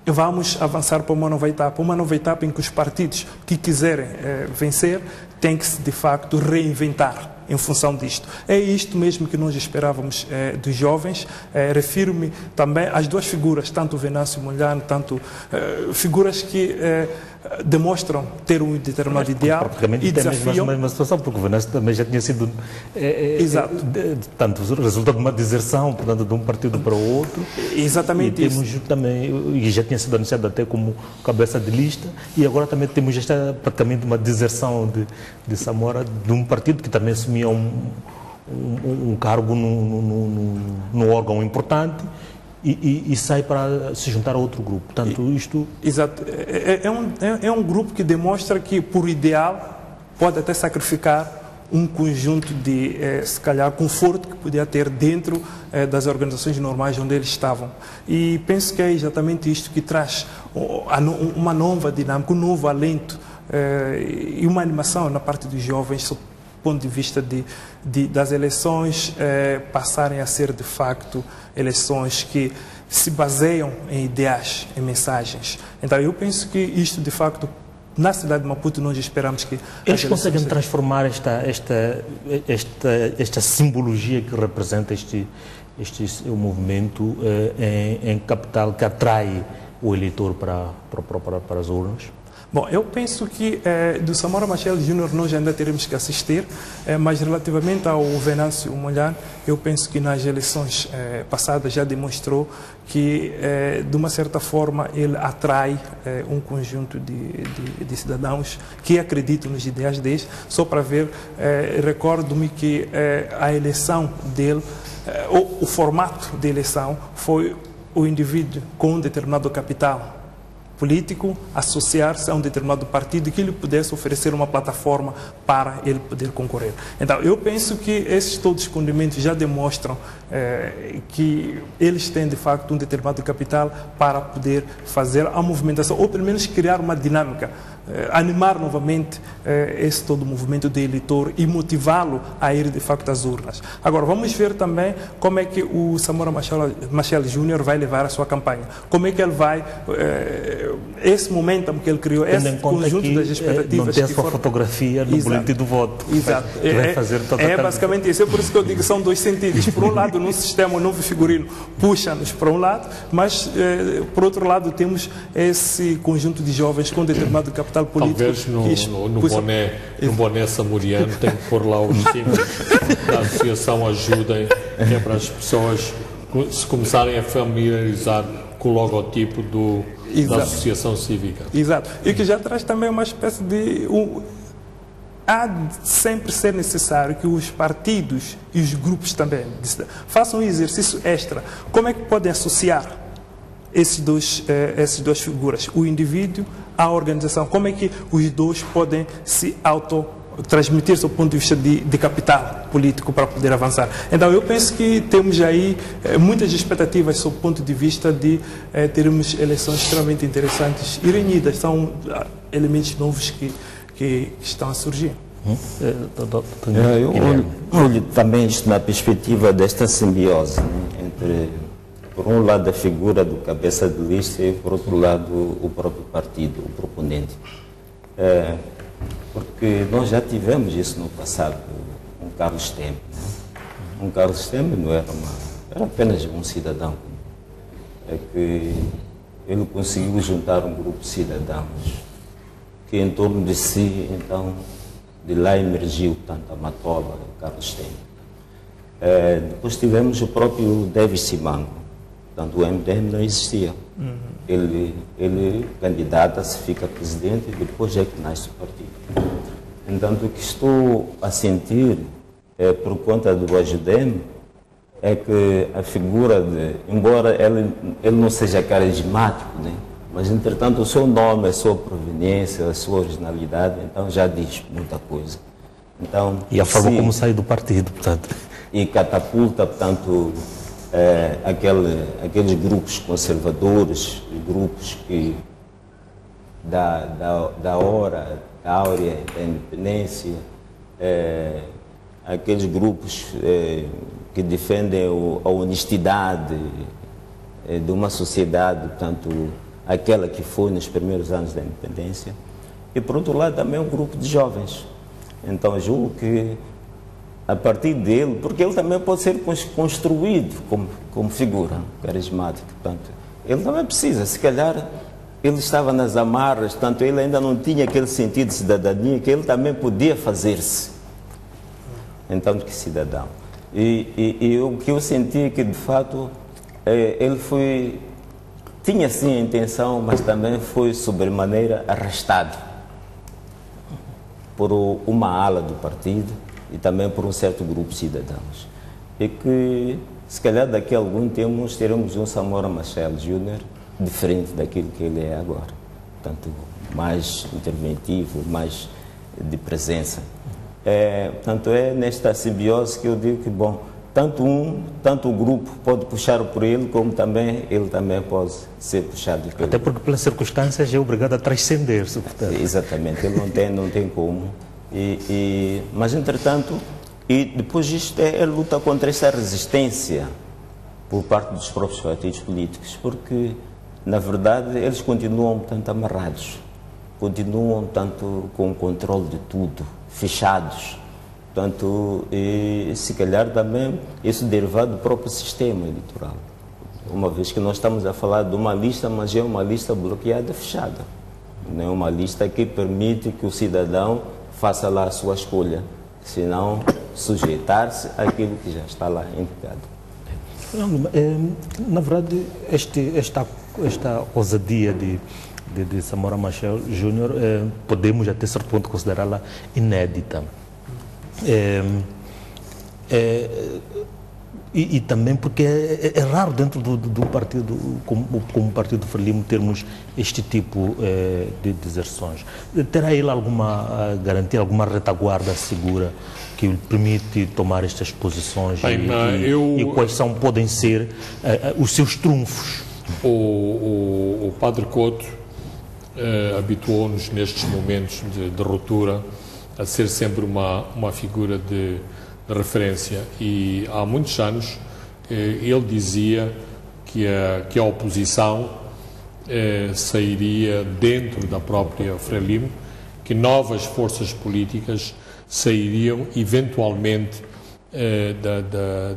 vamos avançar para uma nova etapa em que os partidos que quiserem vencer têm que se, de facto, reinventar em função disto. É isto mesmo que nós esperávamos dos jovens. Refiro-me também às duas figuras, tanto o Venâncio Mondlane, tanto figuras que demonstram ter um determinado ideal e desafiam. A mesma situação, porque o Venâncio também já tinha sido tanto resultado de uma deserção, portanto, de um partido para o outro. Exatamente e temos isso. Também, e já tinha sido anunciado até como cabeça de lista, e agora também temos praticamente uma deserção de Samora, de um partido que também assumia um cargo no órgão importante, e sai para se juntar a outro grupo. Portanto, isto... Exato. É um grupo que demonstra que, por ideal, pode até sacrificar um conjunto de, se calhar, conforto que podia ter dentro das organizações normais onde eles estavam. E penso que é exatamente isto que traz uma nova dinâmica, um novo alento e uma animação na parte dos jovens, do ponto de vista das eleições passarem a ser, de facto, eleições que se baseiam em ideais, em mensagens. Então, eu penso que isto, de facto, na cidade de Maputo, nós esperamos que... Eles conseguem transformar esta simbologia que representa o movimento em capital que atrai o eleitor para as urnas? Bom, eu penso que do Samora Machel Júnior nós ainda teremos que assistir, mas relativamente ao Venâncio Mondlane, eu penso que nas eleições passadas já demonstrou que, de uma certa forma, ele atrai um conjunto de cidadãos que acreditam nos ideais deles. Só para ver, recordo-me que a eleição dele, o formato de eleição foi o indivíduo com um determinado capital político associar-se a um determinado partido que lhe pudesse oferecer uma plataforma para ele poder concorrer. Então, eu penso que esses todos os condimentos já demonstram que eles têm, de facto, um determinado capital para poder fazer a movimentação, ou pelo menos criar uma dinâmica, animar novamente esse todo o movimento de eleitor e motivá-lo a ir, de facto, às urnas. Agora, vamos ver também como é que o Samora Machel Júnior vai levar a sua campanha, como é que ele vai esse momento que ele criou, esse conjunto das expectativas não tem a que sua foram... fotografia no boletim do voto. Exato. Vai fazer toda a basicamente isso. É por isso que eu digo que são dois sentidos. Por um lado, num sistema, o novo figurino puxa-nos para um lado, mas por outro lado temos esse conjunto de jovens com determinado capital político. Talvez no boné samuriano tem que pôr lá os símbolos da associação ajudem, que é para as pessoas se começarem a familiarizar com o logotipo da associação cívica. Exato. E que já traz também uma espécie de... há de sempre ser necessário que os partidos e os grupos também façam um exercício extra. Como é que podem associar essas duas figuras, o indivíduo à organização? Como é que os dois podem se transmitir seu ponto de vista de capital político para poder avançar? Então eu penso que temos aí muitas expectativas sob o ponto de vista de termos eleições extremamente interessantes e renhidas. São elementos novos que estão a surgir. Eu olho também isto na perspectiva desta simbiose, né, entre, por um lado, a figura do cabeça de lista e, por outro lado, o próprio partido, o proponente. Porque nós já tivemos isso no passado, um Carlos Temer. Né? Um Carlos Temer não era era apenas um cidadão. É que ele conseguiu juntar um grupo de cidadãos que em torno de si, então, de lá emergiu tanto a Matola, Carlos Temer. Depois tivemos o próprio David Simango. Portanto, o MDM não existia. Ele candidata-se, fica presidente e depois é que nasce o partido. Então, o que estou a sentir, por conta do AJUDEM, é que a figura embora ele não seja carismático, né? Mas, entretanto, o seu nome, a sua proveniência, a sua originalidade, então já diz muita coisa. Então, e a forma como sai do partido, portanto. E catapulta, portanto, aqueles grupos conservadores, grupos que da hora, da áurea, da independência, aqueles grupos que defendem a honestidade de uma sociedade, portanto, aquela que foi nos primeiros anos da independência, e por outro lado também um grupo de jovens. Então julgo que a partir dele, porque ele também pode ser construído como figura carismática, portanto, ele também precisa, se calhar ele estava nas amarras, portanto ele ainda não tinha aquele sentido de cidadania que ele também podia fazer-se, então, de que cidadão. E o que eu senti é que de fato ele tinha sim a intenção, mas também foi sobremaneira arrastado por uma ala do partido e também por um certo grupo de cidadãos. E que, se calhar, daqui a algum tempo nós teremos um Samora Machel Júnior diferente daquilo que ele é agora. Portanto, mais interventivo, mais de presença. Portanto, é nesta simbiose que eu digo que, bom, tanto o grupo pode puxar por ele, como também ele também pode ser puxado por ele. Até porque, pelas circunstâncias, é obrigado a transcender-se. Exatamente, ele não tem como. Mas, entretanto, e depois disto é a luta contra essa resistência por parte dos próprios partidos políticos, porque, na verdade, eles continuam, tanto amarrados, continuam, tanto com o controle de tudo, fechados. Portanto, e se calhar também isso derivado do próprio sistema eleitoral. Uma vez que nós estamos a falar de uma lista, mas é uma lista bloqueada, fechada. Não é uma lista que permite que o cidadão faça lá a sua escolha, senão sujeitar-se àquilo que já está lá indicado. Na verdade, esta ousadia de Samora Machel Júnior, podemos até certo ponto considerá-la inédita. E também porque é raro dentro do partido, como partido Frelimo, termos este tipo de deserções. Terá ele alguma garantia, alguma retaguarda segura que lhe permite tomar estas posições? E quais podem ser os seus trunfos? O Padre Couto habituou-nos nestes momentos de ruptura a ser sempre uma figura de referência, e há muitos anos ele dizia que a oposição sairia dentro da própria Frelimo, que novas forças políticas sairiam eventualmente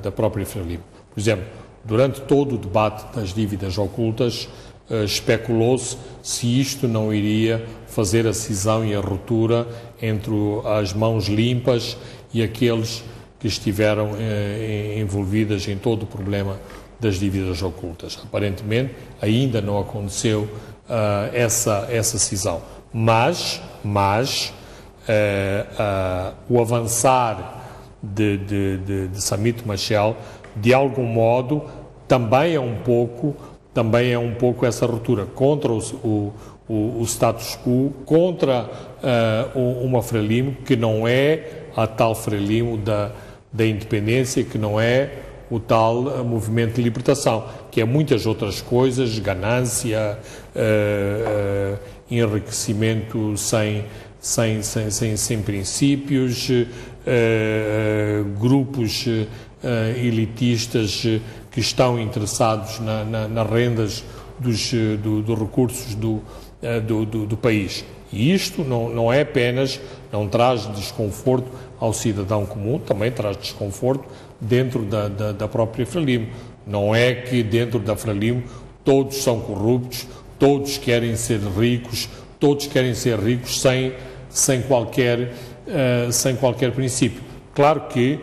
da própria Frelimo. Por exemplo, durante todo o debate das dívidas ocultas, especulou-se se isto não iria fazer a cisão e a ruptura entre as mãos limpas e aqueles que estiveram envolvidas em todo o problema das dívidas ocultas. Aparentemente, ainda não aconteceu essa cisão. Mas o avançar de Samit Machel, de algum modo, também é um pouco essa ruptura contra o status quo, contra uma Frelimo que não é a tal Frelimo da independência, que não é o tal movimento de libertação, que é muitas outras coisas, ganância, enriquecimento sem princípios, grupos elitistas que estão interessados nas rendas dos recursos do país. E isto não é apenas, não traz desconforto ao cidadão comum, também traz desconforto dentro da própria Frelimo. Não é que dentro da Frelimo todos são corruptos, todos querem ser ricos sem qualquer princípio. Claro que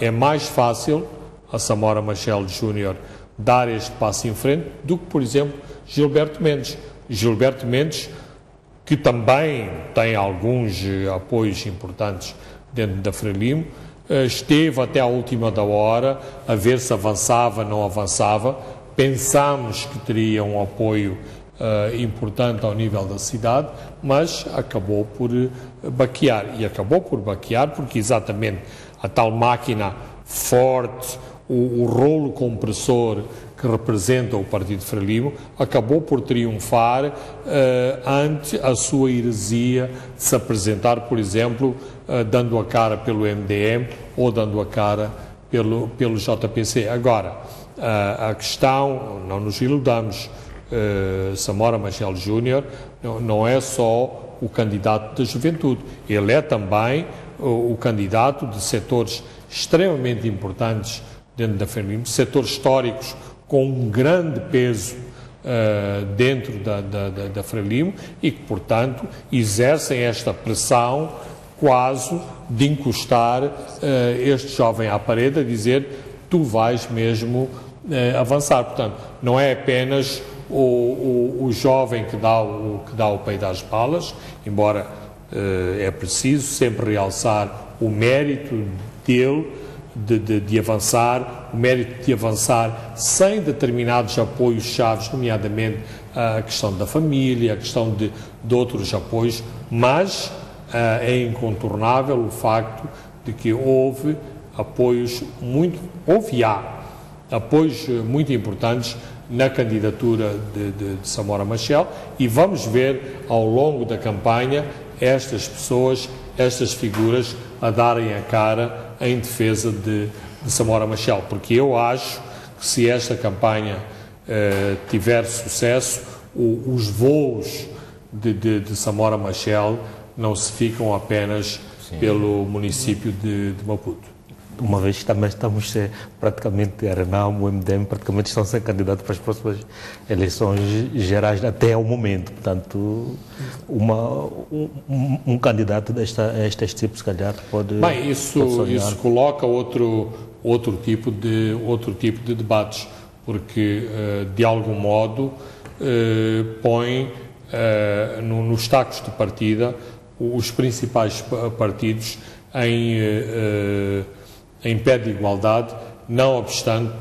é mais fácil a Samora Machel Júnior dar este passo em frente do que, por exemplo, Gilberto Mendes. Gilberto Mendes, que também tem alguns apoios importantes dentro da Frelimo, esteve até à última da hora a ver se avançava, não avançava. Pensámos que teria um apoio importante ao nível da cidade, mas acabou por baquear. E acabou por baquear porque exatamente a tal máquina forte, o rolo compressor que representa o Partido Frelimo, acabou por triunfar ante a sua heresia de se apresentar, por exemplo, dando a cara pelo MDM ou dando a cara pelo JPC. Agora, a questão, não nos iludamos, Samora Machel Júnior não é só o candidato da juventude, ele é também o candidato de setores extremamente importantes dentro da Frelimo, setores históricos com um grande peso dentro da Frelimo e que, portanto, exercem esta pressão quase de encostar este jovem à parede a dizer tu vais mesmo avançar. Portanto, não é apenas o jovem que dá o peito às balas, embora é preciso sempre realçar o mérito dele de avançar, o mérito de avançar sem determinados apoios chaves, nomeadamente a questão da família, a questão de outros apoios, mas é incontornável o facto de que houve apoios muito importantes na candidatura de Samora Machel, e vamos ver ao longo da campanha estas pessoas, estas figuras a darem a cara em defesa de Samora Machel, porque eu acho que se esta campanha tiver sucesso, os voos de Samora Machel não se ficam apenas pelo município de Maputo. Uma vez também estamos praticamente, a Renamo, o MDM, praticamente estão sem candidato para as próximas eleições gerais até o momento. Portanto, um candidato deste tipo, se calhar, pode... Bem, isso coloca outro tipo de debates, porque, de algum modo, põe nos tacos de partida os principais partidos em pé de igualdade, não obstante,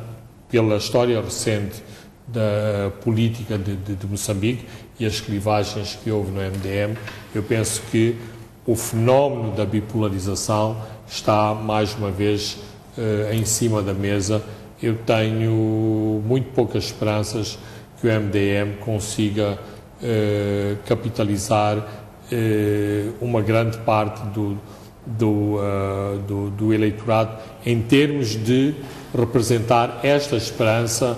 pela história recente da política de Moçambique e as clivagens que houve no MDM, eu penso que o fenómeno da bipolarização está, mais uma vez, em cima da mesa. Eu tenho muito poucas esperanças que o MDM consiga capitalizar uma grande parte do eleitorado em termos de representar esta esperança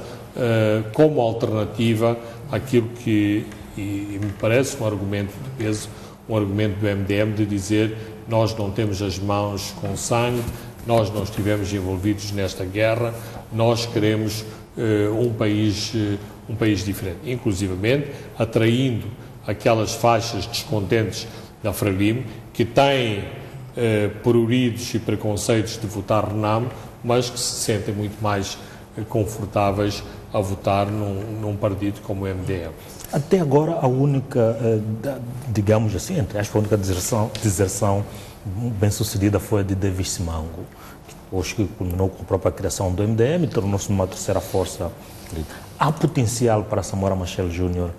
como alternativa àquilo que, e me parece um argumento de peso, um argumento do MDM de dizer nós não temos as mãos com sangue, nós não estivemos envolvidos nesta guerra, nós queremos um país diferente, inclusivamente atraindo aquelas faixas descontentes da Frelimo que têm pruridos e preconceitos de votar Renamo, mas que se sentem muito mais confortáveis a votar num partido como o MDM. Até agora, a única, digamos assim, entre aspas, a única deserção bem-sucedida foi a de Davis Simango, que depois que culminou com a própria criação do MDM e tornou-se uma terceira força. Há potencial para Samora Machel Júnior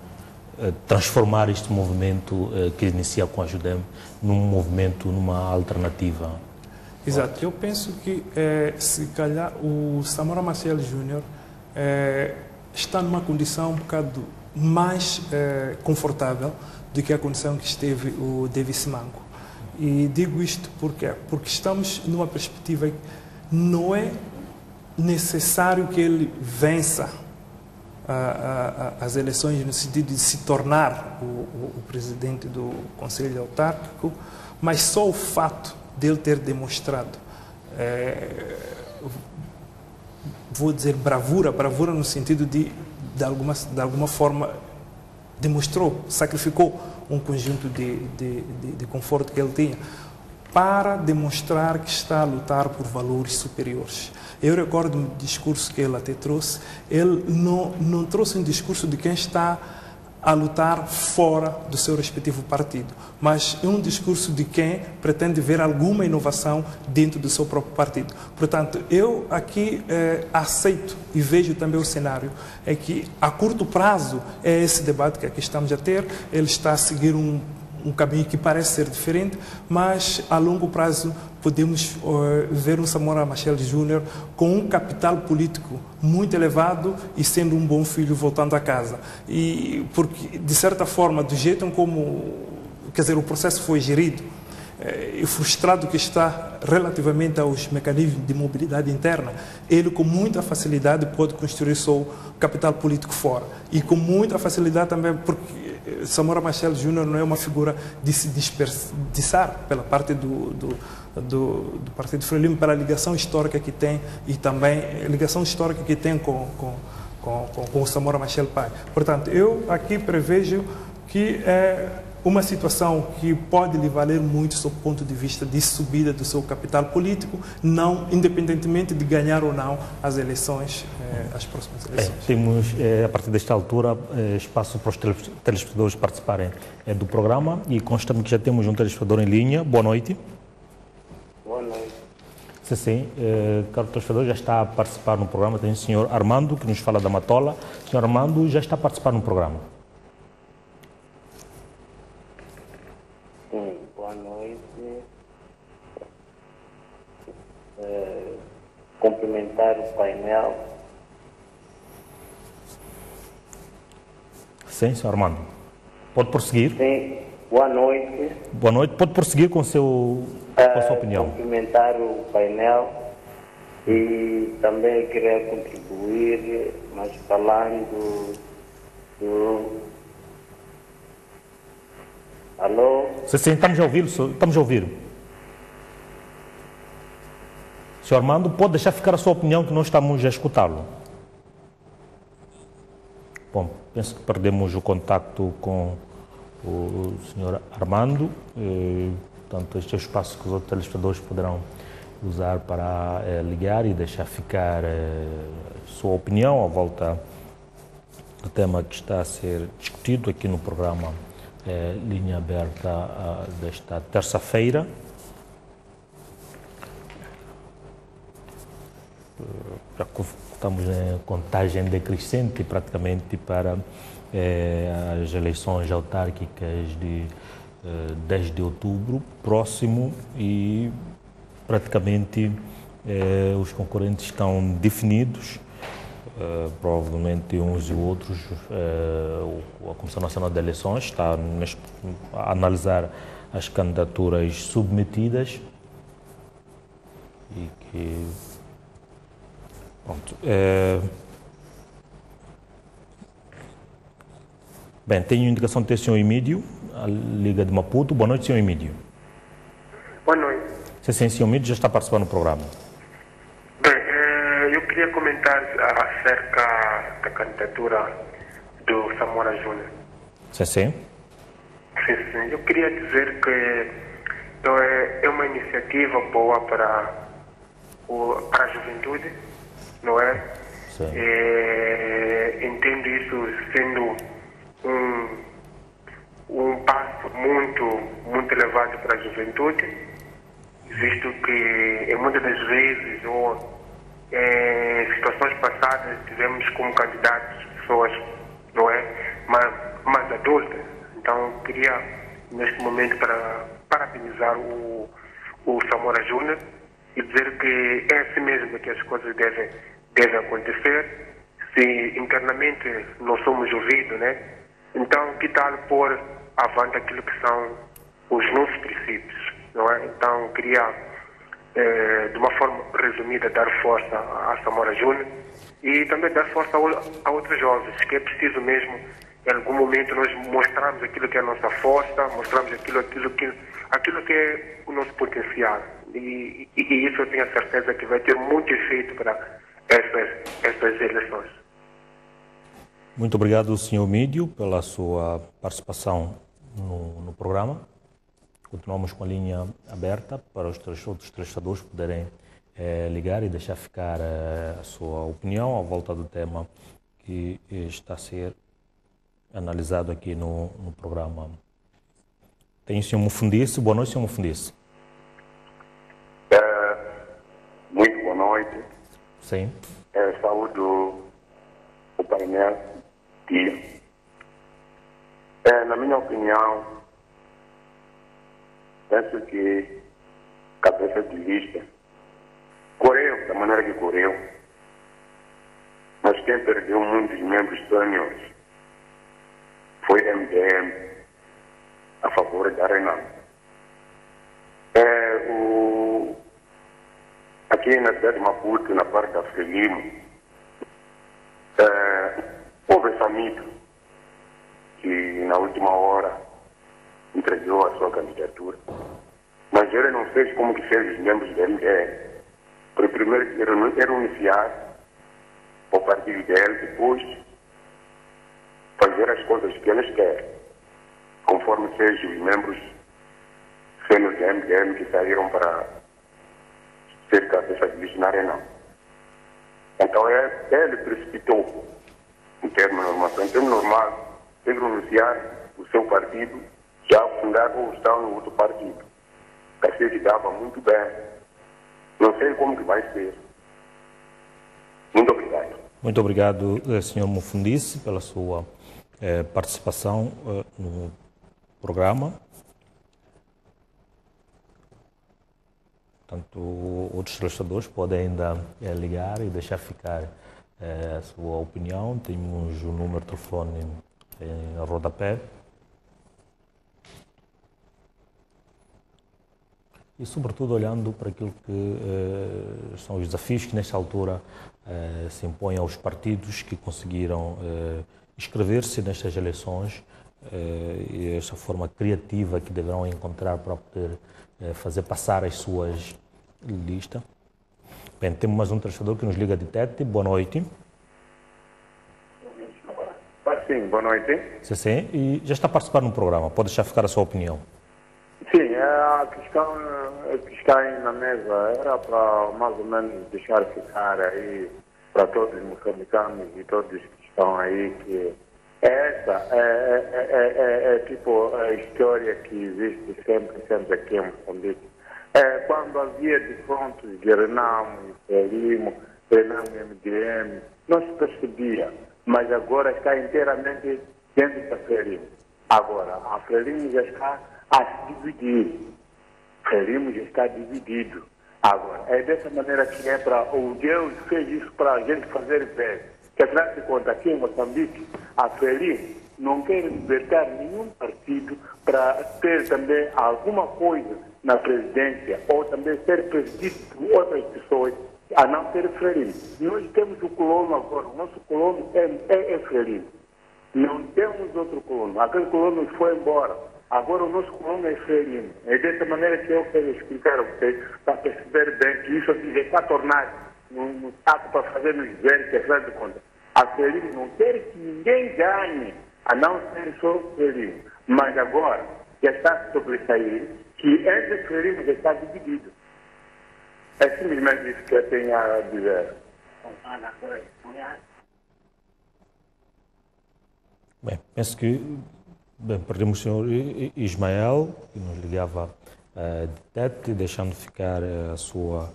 transformar este movimento que inicia com a Judem num movimento, numa alternativa? Exato. Eu penso que, se calhar, o Samora Machel Júnior está numa condição um bocado mais confortável do que a condição que esteve o Davis Simango. E digo isto porque estamos numa perspectiva que não é necessário que ele vença as eleições no sentido de se tornar o presidente do Conselho Autárquico, mas só o fato dele ter demonstrado, vou dizer bravura no sentido de alguma forma demonstrou, sacrificou um conjunto de conforto que ele tinha para demonstrar que está a lutar por valores superiores. Eu recordo um discurso que ele até trouxe, ele não trouxe um discurso de quem está a lutar fora do seu respectivo partido, mas é um discurso de quem pretende ver alguma inovação dentro do seu próprio partido. Portanto, eu aqui aceito e vejo também o cenário, é que a curto prazo é esse debate que aqui estamos a ter, ele está a seguir um caminho que parece ser diferente, mas a longo prazo podemos ver um Samora Machel Júnior com um capital político muito elevado e sendo um bom filho voltando a casa. E porque, de certa forma, do jeito como, quer dizer, o processo foi gerido, e frustrado que está relativamente aos mecanismos de mobilidade interna, ele com muita facilidade pode construir seu capital político fora. E com muita facilidade também, porque Samora Machel Júnior não é uma figura de se dispersar pela parte do Partido Frelimo, pela ligação histórica que tem e também a ligação histórica que tem com o Samora Machel pai. Portanto, eu aqui prevejo que é uma situação que pode lhe valer muito do seu ponto de vista de subida do seu capital político, não independentemente de ganhar ou não as eleições, as próximas eleições. Temos, a partir desta altura, espaço para os telespectadores participarem do programa e consta-me que já temos um telespectador em linha. Boa noite. Boa noite. Sim, caro telespectador, já está a participar no programa. Tem o senhor Armando, que nos fala da Matola. O senhor Armando já está a participar no programa. Boa noite. Cumprimentar o painel. Sim, senhor Armando. Pode prosseguir. Sim, boa noite. Boa noite. Pode prosseguir com a sua opinião. Cumprimentar o painel e também queria contribuir, mas falando do... Alô? Sim, estamos a ouvir, estamos a ouvir. Sr. Armando, pode deixar ficar a sua opinião que nós estamos a escutá-lo. Bom, penso que perdemos o contacto com o Sr. Armando. Portanto, este é o espaço que os outros telespectadores poderão usar para ligar e deixar ficar a sua opinião à volta do tema que está a ser discutido aqui no programa Linha Aberta desta terça-feira. Estamos em contagem decrescente praticamente para as eleições autárquicas de 10 de outubro próximo e praticamente os concorrentes estão definidos. Provavelmente uns e outros, a Comissão Nacional de Eleições está a analisar as candidaturas submetidas e que, pronto, Bem, tenho indicação de ter o senhor Emílio, a Liga de Maputo. Boa noite, senhor Emílio. Boa noite. Sim, senhor Emílio já está participando do programa. Bem, eu queria comentar acerca da candidatura do Samora Júnior. Sim. Sim. Eu queria dizer que é uma iniciativa boa para a juventude, não é? Sim. Entendo isso sendo um passo muito elevado para a juventude, visto que muitas das vezes, ou em situações passadas, tivemos como candidatos pessoas, não é, mais adultas. Então, queria, neste momento, parabenizar o Samora Júnior e dizer que é assim mesmo que as coisas devem acontecer. Se internamente não somos ouvidos, né? Então, que tal pôr avante aquilo que são os nossos princípios, não é? Então, queria, de uma forma resumida, dar força a Samora Júnior e também dar força a outros jovens, que é preciso mesmo, em algum momento, nós mostrarmos aquilo que é a nossa força, mostrarmos aquilo que é o nosso potencial. E isso eu tenho a certeza que vai ter muito efeito para essas eleições. Muito obrigado, senhor Emílio, pela sua participação no programa. Continuamos com a linha aberta para os outros telespectadores poderem ligar e deixar ficar a sua opinião à volta do tema que está a ser analisado aqui no programa. Tem o senhor Mufundice. Boa noite, senhor Mufundice. Muito boa noite. Sim. Saúdo o painel. Na minha opinião, penso que cabeça de lista correu da maneira que correu, mas quem perdeu muitos membros sêniores foi MDM a favor da Renan. Aqui na cidade de Maputo, na parte da Frelimo, houve essa mito que na última hora entregou a sua candidatura, mas ele não fez como que fez os membros da MDM. Primeiro era iniciar o partido dele, depois fazer as coisas que eles querem, conforme sejam os membros sênior da MDM que saíram para ser cabeça de lista na Arena. Então ele precipitou em termos normais. Em termos normais, tem que renunciar o seu partido, já fundar ou estar no outro partido. Parecia que dava muito bem. Não sei como que vai ser. Muito obrigado. Muito obrigado, senhor Mufundice, pela sua participação no programa. Portanto, outros telespectadores podem ainda ligar e deixar ficar a sua opinião. Temos o número de telefone em rodapé. E, sobretudo, olhando para aquilo que são os desafios que, nesta altura, se impõem aos partidos que conseguiram inscrever-se nestas eleições e esta forma criativa que deverão encontrar para poder fazer passar as suas listas. Bem, temos mais um telespectador que nos liga de Tete. Boa noite. Sim, boa noite. Sim, e já está a participar no programa. Pode deixar ficar a sua opinião. Sim, a questão que está aí na mesa era para mais ou menos deixar ficar aí para todos os moçambicanos e todos que estão aí que é tipo a história que existe sempre aqui em Moçambique. Quando havia de frontes de Renamo, Frelimo, Renamo e MDM, não se percebia, mas agora está inteiramente dentro da Frelimo. Agora, a Frelimo já está a se dividir. Frelimo já está dividido. Agora, é dessa maneira que é para o Deus fez isso para a gente fazer bem. Que afinal de contas, aqui em Moçambique, a Frelimo não quer libertar nenhum partido para ter também alguma coisa na presidência ou também ser presidido por outras pessoas, a não ser Frelimo. Nós temos o colono agora, o nosso colono é Frelimo. Não temos outro colono. Aquele colono foi embora. Agora o nosso colono é Frelimo. É dessa maneira que eu quero explicar a vocês, para perceber bem que isso aqui já está tornado no saco para fazer nos ver que afinal de contas. A Frelimo não quer que ninguém ganhe, a não ser só o Frelimo. Mas agora já está a sobressair que entre Frelimo já está dividido. É simplesmente isso que eu tenho a dizer. Bem, penso que perdemos o senhor Ismael, que nos ligava de Tete, deixando ficar a sua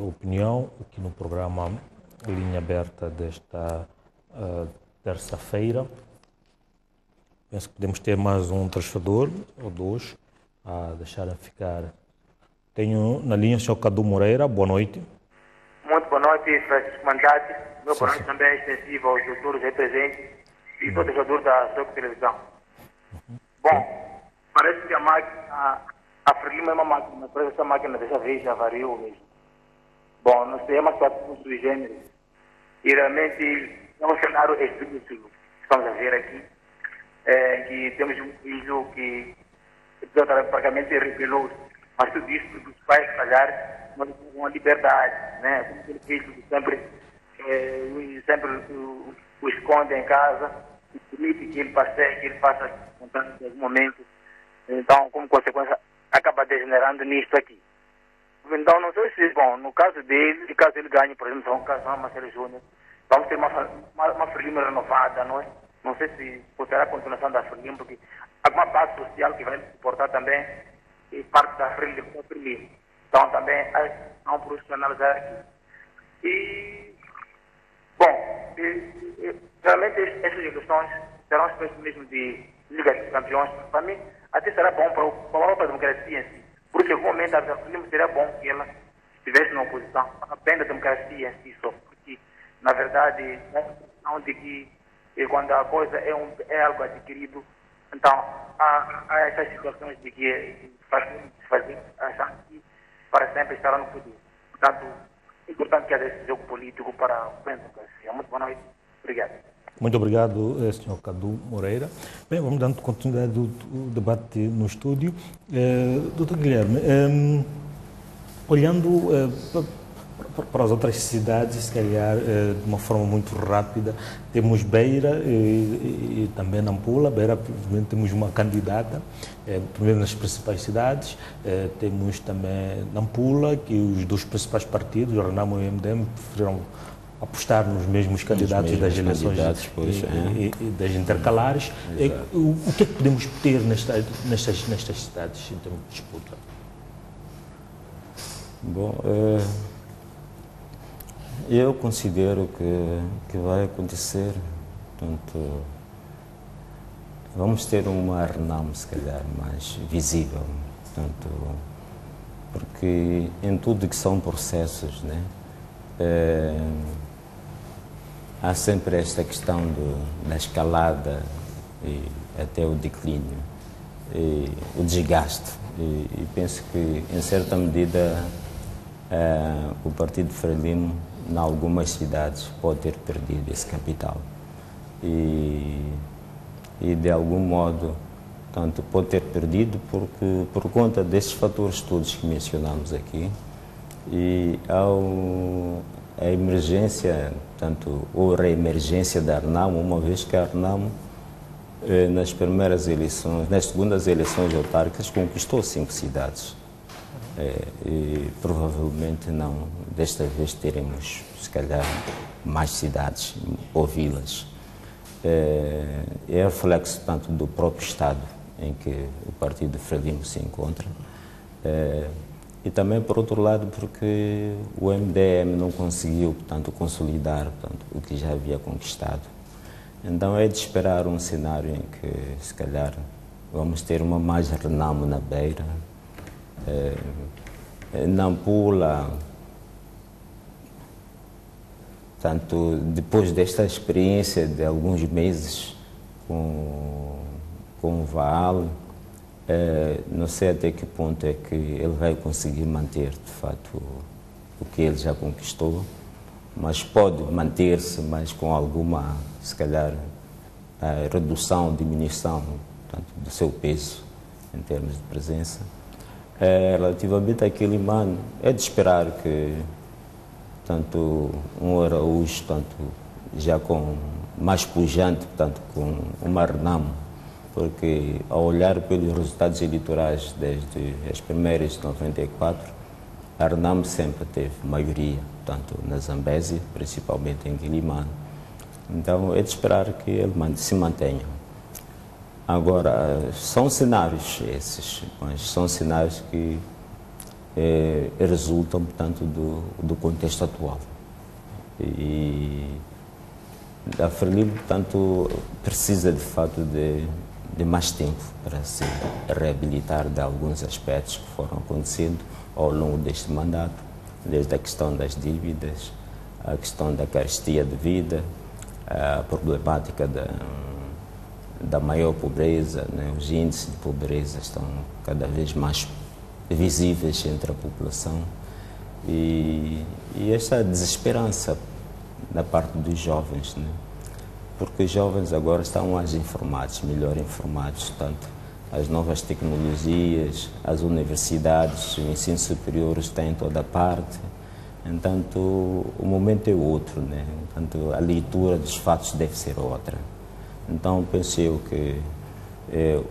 opinião aqui no programa Linha Aberta desta terça-feira. Penso que podemos ter mais um transfador ou dois a deixarem ficar. Tenho na linha o senhor Cadu Moreira. Boa noite. Muito boa noite, Francisco Mandati. Meu boa noite também é extensivo aos doutores representes e todo jogador da sua televisão. Bom, parece que a máquina, a Frelimo é uma máquina, parece que essa máquina dessa vez já variou mesmo. Bom, não sei, é uma situação do gênero. E realmente é um cenário estranho que estamos a ver aqui. Que temos um filho que praticamente rebelou-se, mas tudo isso dos pais, se calhar, uma liberdade, né? Como aquele filho que sempre o esconde em casa, permite que ele passeie, que ele faça contato em algum momento. Então, como consequência, acaba degenerando nisso aqui. Então, não sei se, bom, no caso dele, caso ele ganhe, por exemplo, um caso Marcelo Júnior, vamos ter uma Frelimo renovada, não é? Não sei se será a continuação da Frelimo, porque alguma base social que vai suportar também e parte da Frelimo. Então, também há um profissionalizar aqui. E, bom, realmente essas eleições serão uma espécie mesmo de Liga dos Campeões. Para mim, até será bom para a democracia em si. Porque em algum momento a Frelimo seria bom que ela estivesse na oposição, bem da democracia em si só. Porque, na verdade, onde que quando a coisa é algo adquirido, então há essas situações de que fazer achar que para sempre estará no poder. Portanto, é importante que haja esse jogo político para a democracia. Muito boa noite. Obrigado. Muito obrigado, Sr. Cadu Moreira. Bem, vamos dando continuidade do debate no estúdio. Dr. Guilherme, olhando para as outras cidades, se calhar de uma forma muito rápida, temos Beira e também Nampula. Beira, provavelmente, temos uma candidata, primeiro nas principais cidades. Temos também Nampula, que os dois principais partidos, o Renamo e o MDM, preferiram apostar nos mesmos candidatos das eleições e das intercalares. O que é que podemos ter nestas cidades em termos de disputa? Bom, eu considero que vai acontecer, portanto, vamos ter uma Renamo, se calhar, mais visível, portanto, porque em tudo que são processos, né, há sempre esta questão da escalada e até o declínio, e o desgaste, e penso que, em certa medida, o Partido Frelimo, em algumas cidades, pode ter perdido esse capital. E de algum modo, tanto pode ter perdido por conta desses fatores todos que mencionamos aqui, e a emergência, tanto ou reemergência da Renamo, uma vez que a Renamo, nas primeiras eleições, nas segundas eleições autárquicas, conquistou 5 cidades. E provavelmente não, desta vez teremos, se calhar, mais cidades ou vilas. É reflexo tanto do próprio Estado em que o Partido Frelimo se encontra, e também, por outro lado, porque o MDM não conseguiu, portanto, consolidar, portanto, o que já havia conquistado. Então é de esperar um cenário em que, se calhar, vamos ter uma mais Renamo na Beira, Nampula, portanto, depois desta experiência de alguns meses com o Vaal, não sei até que ponto é que ele vai conseguir manter, de fato, o que ele já conquistou, mas pode manter-se, mas com alguma, se calhar, a redução, diminuição, portanto, do seu peso em termos de presença. Relativamente a Quilimane, é de esperar que tanto um Araújo, tanto já com mais pujante, portanto, com uma Renamo, porque ao olhar pelos resultados eleitorais desde as primeiras de 94, a Renamo sempre teve maioria, tanto na Zambésia, principalmente em Quilimane. Então é de esperar que ele se mantenha. Agora, são cenários esses, mas são cenários que resultam, portanto, do contexto atual. E a Frelimo, portanto, precisa de fato de mais tempo para se reabilitar de alguns aspectos que foram acontecendo ao longo deste mandato, desde a questão das dívidas, a questão da carestia de vida, a problemática da maior pobreza, né? Os índices de pobreza estão cada vez mais visíveis entre a população e esta desesperança da parte dos jovens, né? Porque os jovens agora estão mais informados, melhor informados, tanto as novas tecnologias, as universidades, o ensino superior está em toda parte. Entanto, o momento é outro, né? Entanto, a leitura dos fatos deve ser outra. Então, penso eu que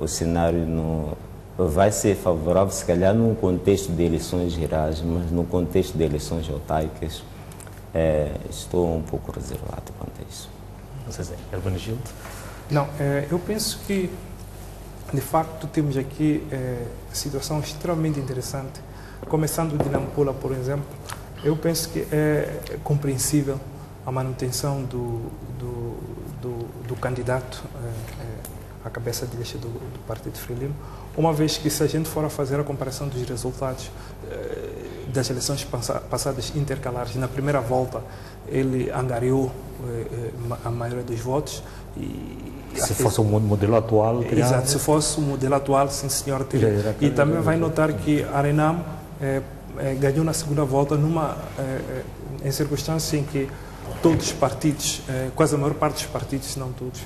o cenário não vai ser favorável, se calhar, num contexto de eleições gerais, mas no contexto de eleições autárquicas, estou um pouco reservado quanto a isso. Não sei se é Hermenegildo. Não, eu penso que, de facto, temos aqui situação extremamente interessante. Começando de Nampula, por exemplo, eu penso que é compreensível a manutenção do candidato à cabeça de lista do Partido Frelimo, uma vez que, se a gente for a fazer a comparação dos resultados das eleições passadas intercalares, na primeira volta ele angariou a maioria dos votos. Se fosse o modelo atual... Exato, se fosse o modelo atual, sim senhor, teria. E também vai notar que a Renamo ganhou na segunda volta em circunstâncias em que todos os partidos, quase a maior parte dos partidos, se não todos,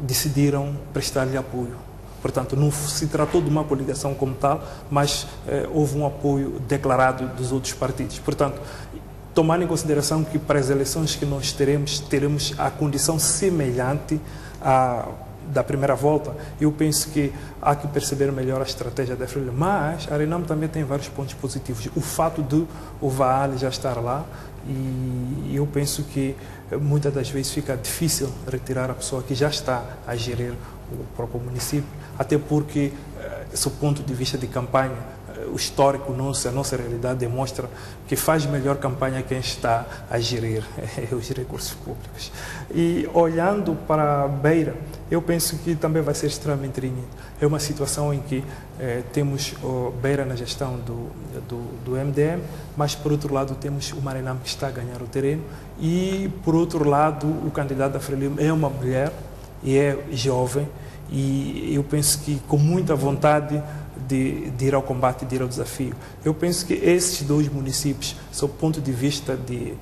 decidiram prestar-lhe apoio. Portanto, não se tratou de uma coligação como tal, mas houve um apoio declarado dos outros partidos. Portanto, tomando em consideração que para as eleições que nós teremos a condição semelhante à da primeira volta, eu penso que há que perceber melhor a estratégia da Frelimo. Mas a Renamo também tem vários pontos positivos. O fato de o Vaal já estar lá, e eu penso que muitas das vezes fica difícil retirar a pessoa que já está a gerir o próprio município, até porque, do ponto de vista de campanha, o histórico nosso, a nossa realidade demonstra que faz melhor campanha quem está a gerir os recursos públicos. E olhando para a Beira, eu penso que também vai ser extremamente renhido. É uma situação em que temos Beira na gestão do MDM, mas por outro lado temos o Maranhão que está a ganhar o terreno e por outro lado o candidato da Frelimo é uma mulher e é jovem, e eu penso que com muita vontade de ir ao combate, de ir ao desafio. Eu penso que esses dois municípios, sob o ponto de vista de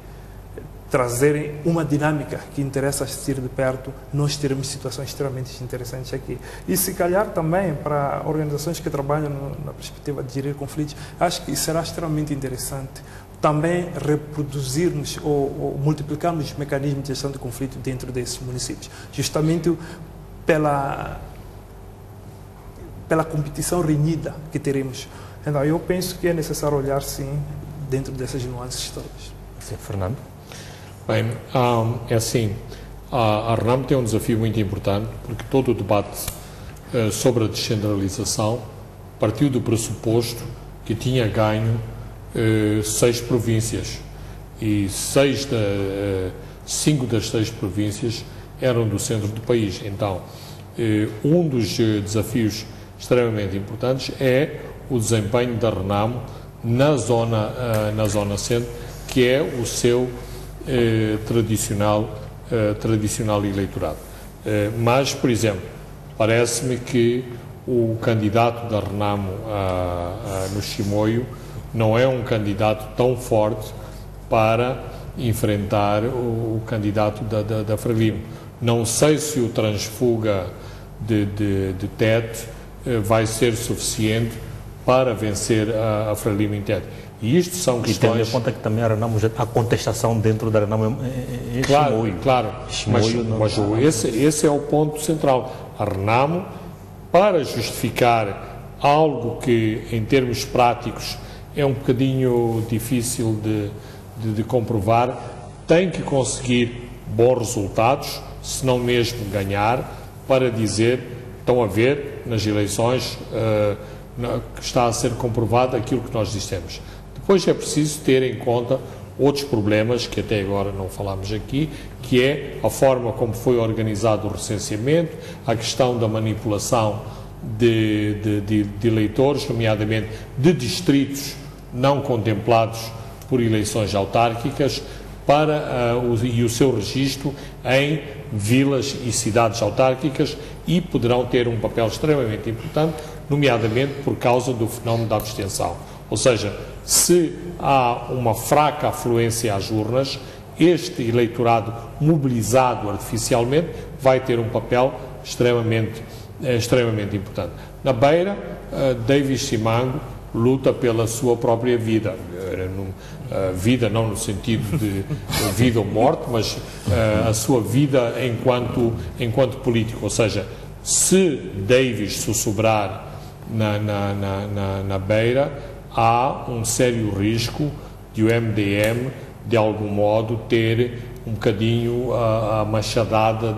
trazerem uma dinâmica que interessa assistir de perto, nós teremos situações extremamente interessantes aqui. E se calhar também para organizações que trabalham na perspectiva de gerir conflitos, acho que será extremamente interessante também reproduzirmos ou multiplicarmos os mecanismos de gestão de conflito dentro desses municípios, justamente pela competição renhida que teremos. Então, eu penso que é necessário olhar, sim, dentro dessas nuances todas. Sim, Fernando? Bem, é assim, a Renamo tem um desafio muito importante, porque todo o debate sobre a descentralização partiu do pressuposto que tinha ganho 6 províncias, e 5 das 6 províncias eram do centro do país. Então, um dos desafios extremamente importantes é o desempenho da Renamo na zona centro, que é o seu tradicional eleitorado. Mas, por exemplo, parece-me que o candidato da Renamo no Chimoio não é um candidato tão forte para enfrentar o candidato da Frelimo. Não sei se o transfuga de Tete vai ser suficiente para vencer a Frelimo em Tete. E isto são questões... E tendo em conta que também a contestação dentro da Renamo é Claro, claro. Mas esse é o ponto central. A Renamo, para justificar algo que, em termos práticos, é um bocadinho difícil de comprovar, tem que conseguir bons resultados, se não mesmo ganhar, para dizer, estão a ver, nas eleições, que está a ser comprovado aquilo que nós dissemos. Depois é preciso ter em conta outros problemas que até agora não falámos aqui, que é a forma como foi organizado o recenseamento, a questão da manipulação de eleitores, nomeadamente de distritos não contemplados por eleições autárquicas, e o seu registro em vilas e cidades autárquicas, e poderão ter um papel extremamente importante, nomeadamente por causa do fenómeno da abstenção. Ou seja, se há uma fraca afluência às urnas, este eleitorado mobilizado artificialmente vai ter um papel extremamente importante. Na Beira, Davis Simango luta pela sua própria vida. Vida não no sentido de vida ou morte, mas a sua vida enquanto político. Ou seja, se Davis sussurrar na Beira, há um sério risco de o MDM, de algum modo, ter um bocadinho a machadada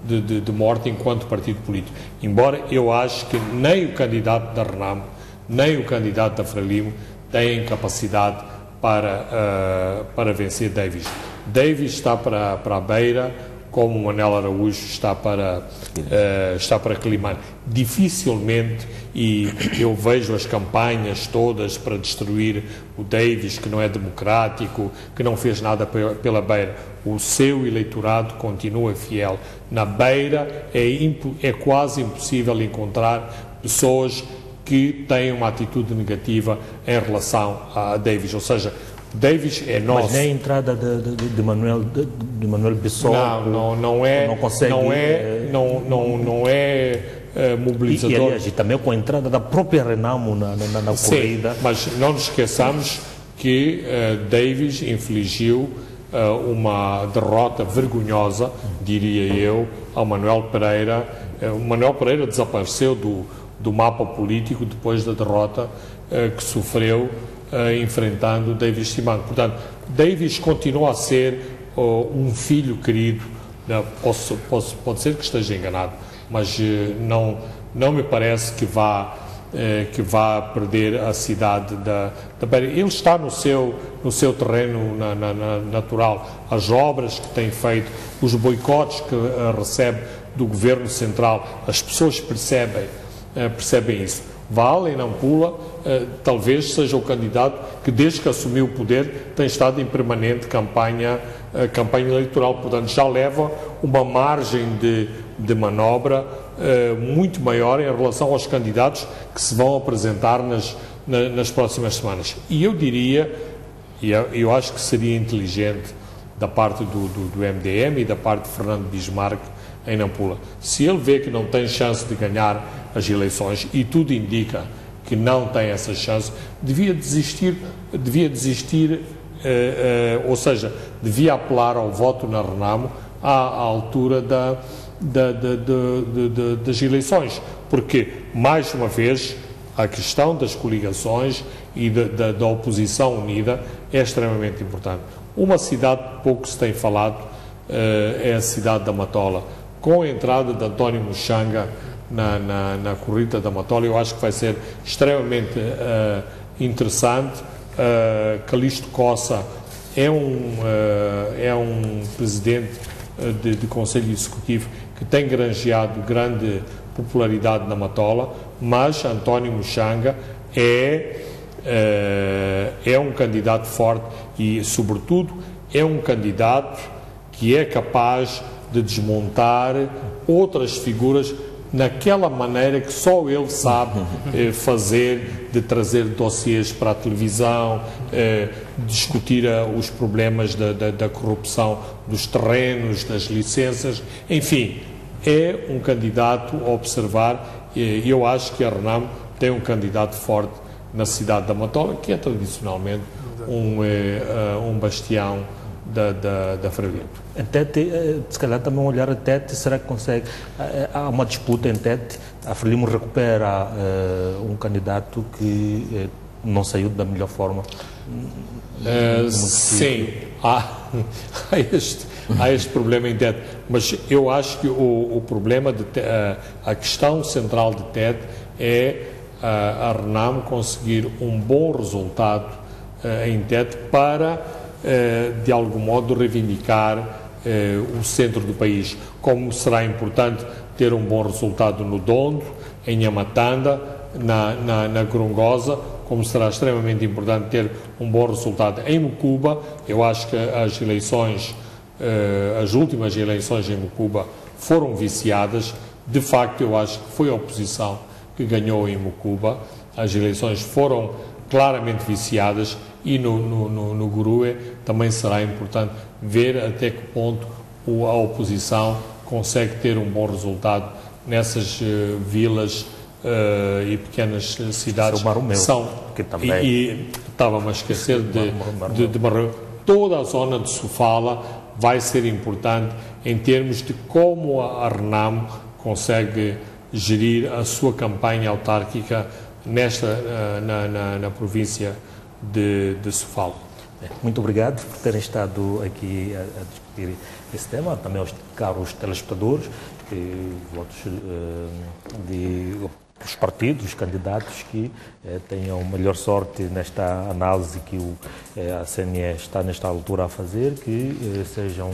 de morte enquanto partido político. Embora eu acho que nem o candidato da Renamo, nem o candidato da Frelimo têm capacidade para vencer Davis. Davis está para a Beira, como o Manel Araújo está para Quelimane. Dificilmente, e eu vejo as campanhas todas para destruir o Davis, que não é democrático, que não fez nada pela Beira. O seu eleitorado continua fiel. Na Beira é quase impossível encontrar pessoas que têm uma atitude negativa em relação a Davis. Ou seja, Davis é nosso. Mas nem a entrada de Manuel Bissol não é, não consegue, não é mobilizador. E aliás, também com a entrada da própria Renamo na corrida. Sim, mas não nos esqueçamos que Davis infligiu uma derrota vergonhosa, diria eu, ao Manuel Pereira. O Manuel Pereira desapareceu do mapa político depois da derrota que sofreu enfrentando Davis Simango. Portanto, Davis continua a ser um filho querido. Pode ser que esteja enganado, mas não me parece que vá perder a cidade da Beira. Ele está no seu terreno natural. As obras que tem feito, os boicotes que recebe do governo central, as pessoas percebem isso. Vale, em Nampula, talvez seja o candidato que, desde que assumiu o poder, tem estado em permanente campanha eleitoral. Portanto, já leva uma margem de manobra muito maior em relação aos candidatos que se vão apresentar nas próximas semanas. E eu diria, e eu acho que seria inteligente da parte do MDM e da parte de Fernando Bismarck em Nampula, se ele vê que não tem chance de ganhar as eleições, e tudo indica que não tem essa chance, devia desistir, ou seja, devia apelar ao voto na Renamo à altura das eleições, porque, mais uma vez, a questão das coligações e da oposição unida é extremamente importante. Uma cidade que pouco se tem falado é a cidade da Matola. Com a entrada de António Muxanga na corrida da Matola, eu acho que vai ser extremamente interessante. Calixto Coça é um presidente de Conselho Executivo que tem granjeado grande popularidade na Matola, mas António Muxanga é um candidato forte e, sobretudo, é um candidato que é capaz de desmontar outras figuras naquela maneira que só ele sabe fazer, de trazer dossiês para a televisão, discutir os problemas da corrupção dos terrenos, das licenças, enfim, é um candidato a observar, e eu acho que a Renamo tem um candidato forte na cidade da Matola, que é tradicionalmente um bastião da Frelimo. Em Tete, se calhar também olhar a Tete, será que consegue? Há uma disputa em Tete, a Frelimo recupera um candidato que não saiu da melhor forma. Sim, há este problema em Tete, mas eu acho que o problema, a questão central de Tete é a Renamo conseguir um bom resultado em Tete para, de algum modo, reivindicar o centro do país. Como será importante ter um bom resultado no Dondo, em Amatanda, na Gorongosa, como será extremamente importante ter um bom resultado em Mucuba. Eu acho que as últimas eleições em Mucuba foram viciadas. De facto, eu acho que foi a oposição que ganhou em Mucuba. As eleições foram claramente viciadas e no Gurue também será importante ver até que ponto a oposição consegue ter um bom resultado nessas vilas e pequenas cidades. Que também... E estava-me a esquecer de Marromeu. Toda a zona de Sofala vai ser importante em termos de como a Renamo consegue gerir a sua campanha autárquica na província de Sofala. Muito obrigado por terem estado aqui a discutir esse tema, também aos caros telespectadores, votos dos partidos, os candidatos que tenham melhor sorte nesta análise que a CNE está nesta altura a fazer, que sejam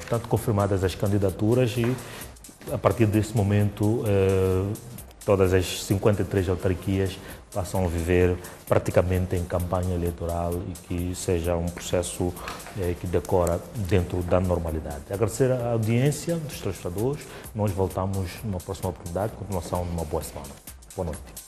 tanto confirmadas as candidaturas e a partir desse momento todas as 53 autarquias passam a viver praticamente em campanha eleitoral e que seja um processo que decora dentro da normalidade. Agradecer a audiência dos telespectadores. Nós voltamos numa próxima oportunidade. Continuação de uma boa semana. Boa noite.